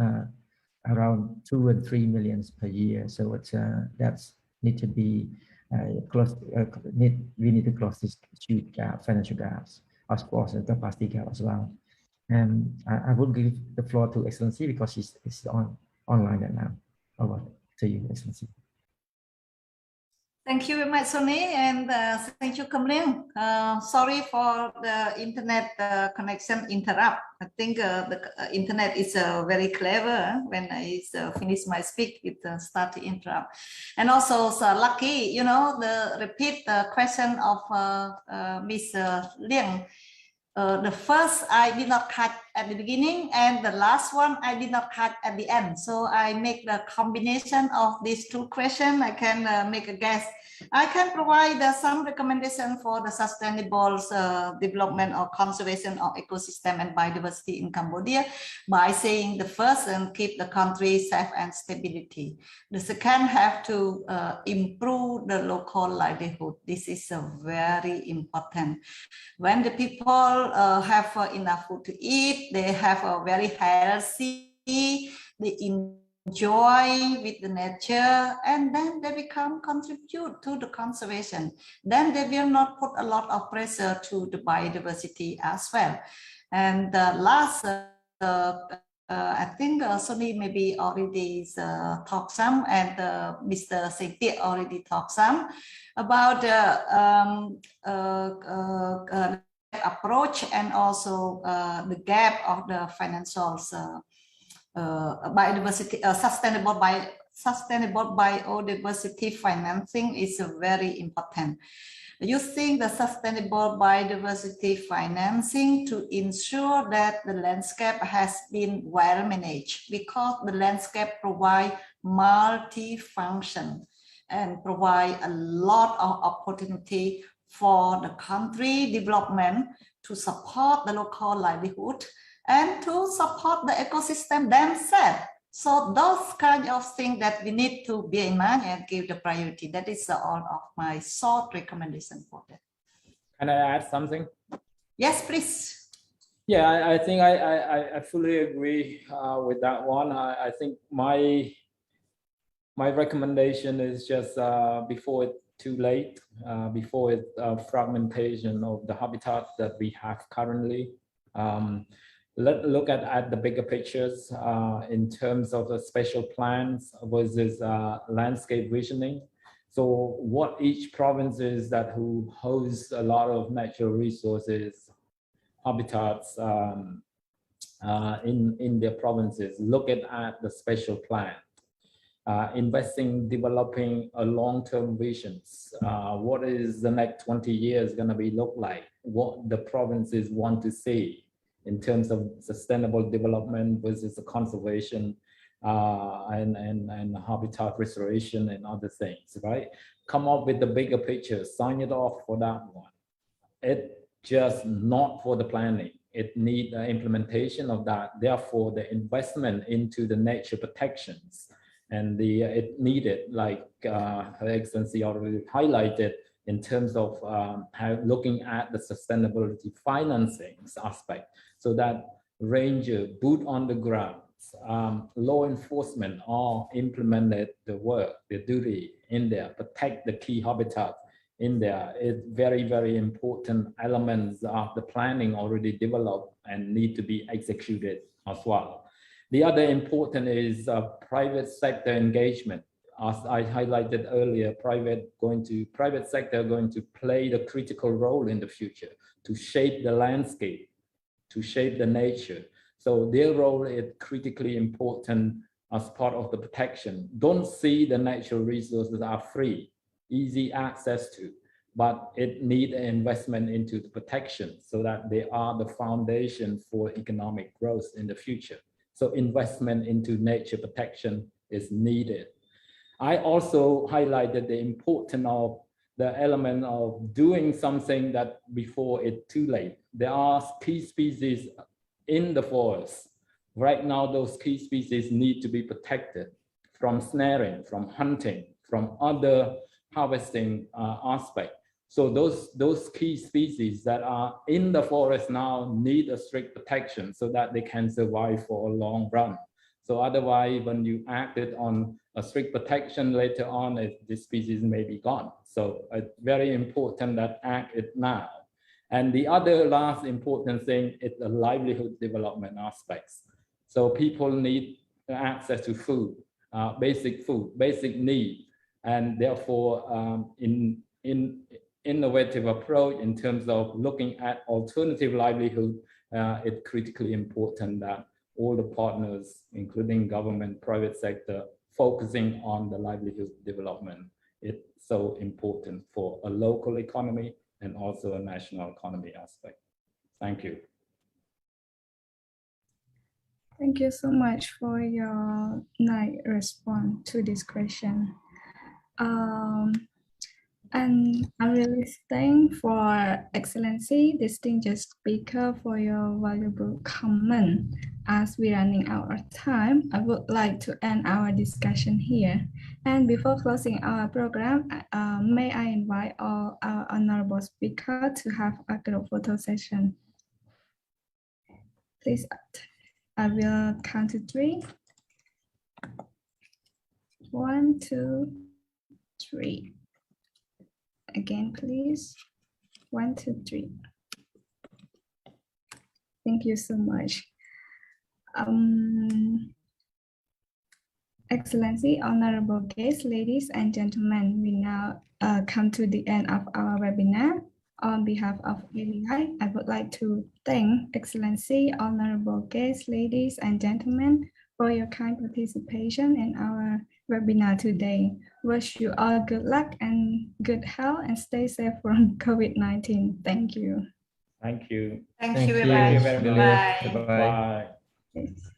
2 and 3 million per year. So it's that's need to be closed. We need to close this huge gap, financial gaps, of course, and capacity gap as well. And I will give the floor to Excellency because she's online right now. Over to you, Excellency. Thank you very much, Sonny, and thank you, Kam Liang. Sorry for the internet connection interrupt. I think the internet is very clever. When I finish my speak, it start to interrupt. And also, so lucky, you know, the repeat question of Ms. Liang. The first I did not cut at the beginning, and the last one I did not cut at the end. So I make the combination of these two questions. I can make a guess. I can provide some recommendation for the sustainable development or conservation of ecosystem and biodiversity in Cambodia by saying the first and keep the country safe and stability. The second have to improve the local livelihood. This is very important. When the people have enough food to eat, they have a very healthy, they enjoy with the nature, and then they contribute to the conservation. Then they will not put a lot of pressure to the biodiversity as well. And the last, I think Sonny maybe already talked some, and Mr. Sengtiet already talked some about approach and also the gap of the financials. Biodiversity, sustainable biodiversity financing is very important. Using the sustainable biodiversity financing to ensure that the landscape has been well managed, because the landscape provide multi-function and provide a lot of opportunity for the country development to support the local livelihood and to support the ecosystem themselves. So those kind of things that we need to bear in mind and give the priority. That is all of my short recommendation for that. Can I add something? Yes, please. Yeah, I think I fully agree with that one. I think my recommendation is just before it's too late, before it's fragmentation of the habitat that we have currently. Let's look at the bigger pictures in terms of the special plans versus landscape visioning. So what each province is that who hosts a lot of natural resources, habitats in their provinces, look at the special plan. Investing, developing a long-term visions. What is the next 20 years going to be look like? What the provinces want to see in terms of sustainable development versus the conservation and habitat restoration and other things, right? Come up with the bigger picture, sign it off for that one. It's just not for the planning. It needs the implementation of that. Therefore, the investment into the nature protections and it needed, like Her Excellency already highlighted, in terms of looking at the sustainability financing aspect, so that ranger, boot on the ground, law enforcement all implemented the work, the duty in there, protect the key habitat in there. It's very, very important elements of the planning already developed and need to be executed as well. The other important is private sector engagement. As I highlighted earlier, private sector going to play the critical role in the future to shape the landscape, to shape the nature. So their role is critically important as part of the protection. Don't see the natural resources are free, easy access to, but it needs an investment into the protection so that they are the foundation for economic growth in the future. So investment into nature protection is needed. I also highlighted the importance of the element of doing something that before it's too late. There are key species in the forest. Right now, those key species need to be protected from snaring, from hunting, from other harvesting aspects. So those key species that are in the forest now need a strict protection so that they can survive for a long run. So otherwise, when you acted on a strict protection later on, the species may be gone. So it's very important that act it now. And the other last important thing is the livelihood development aspects. So people need access to food, basic need. and therefore in innovative approach in terms of looking at alternative livelihood, it's critically important that all the partners, including government, private sector, focusing on the livelihood development. It's so important for a local economy and also a national economy aspect. Thank you. Thank you so much for your nice response to this question. And I'm really thankful for Excellency, distinguished speaker, for your valuable comment. As we're running out of time, I would like to end our discussion here. And before closing our program, may I invite all our honorable speakers to have a group photo session. Please, I will count to 3. 1, 2, 3. Again, please. 1, 2, 3. Thank you so much. Excellency, honorable guests, ladies and gentlemen, we now come to the end of our webinar. On behalf of AVI, I would like to thank Excellency, honorable guests, ladies and gentlemen, for your kind participation in our webinar today. Wish you all good luck and good health and stay safe from COVID-19. Thank you. Thank you. Thank you very Thank you much. very much. Bye. Bye. Yes.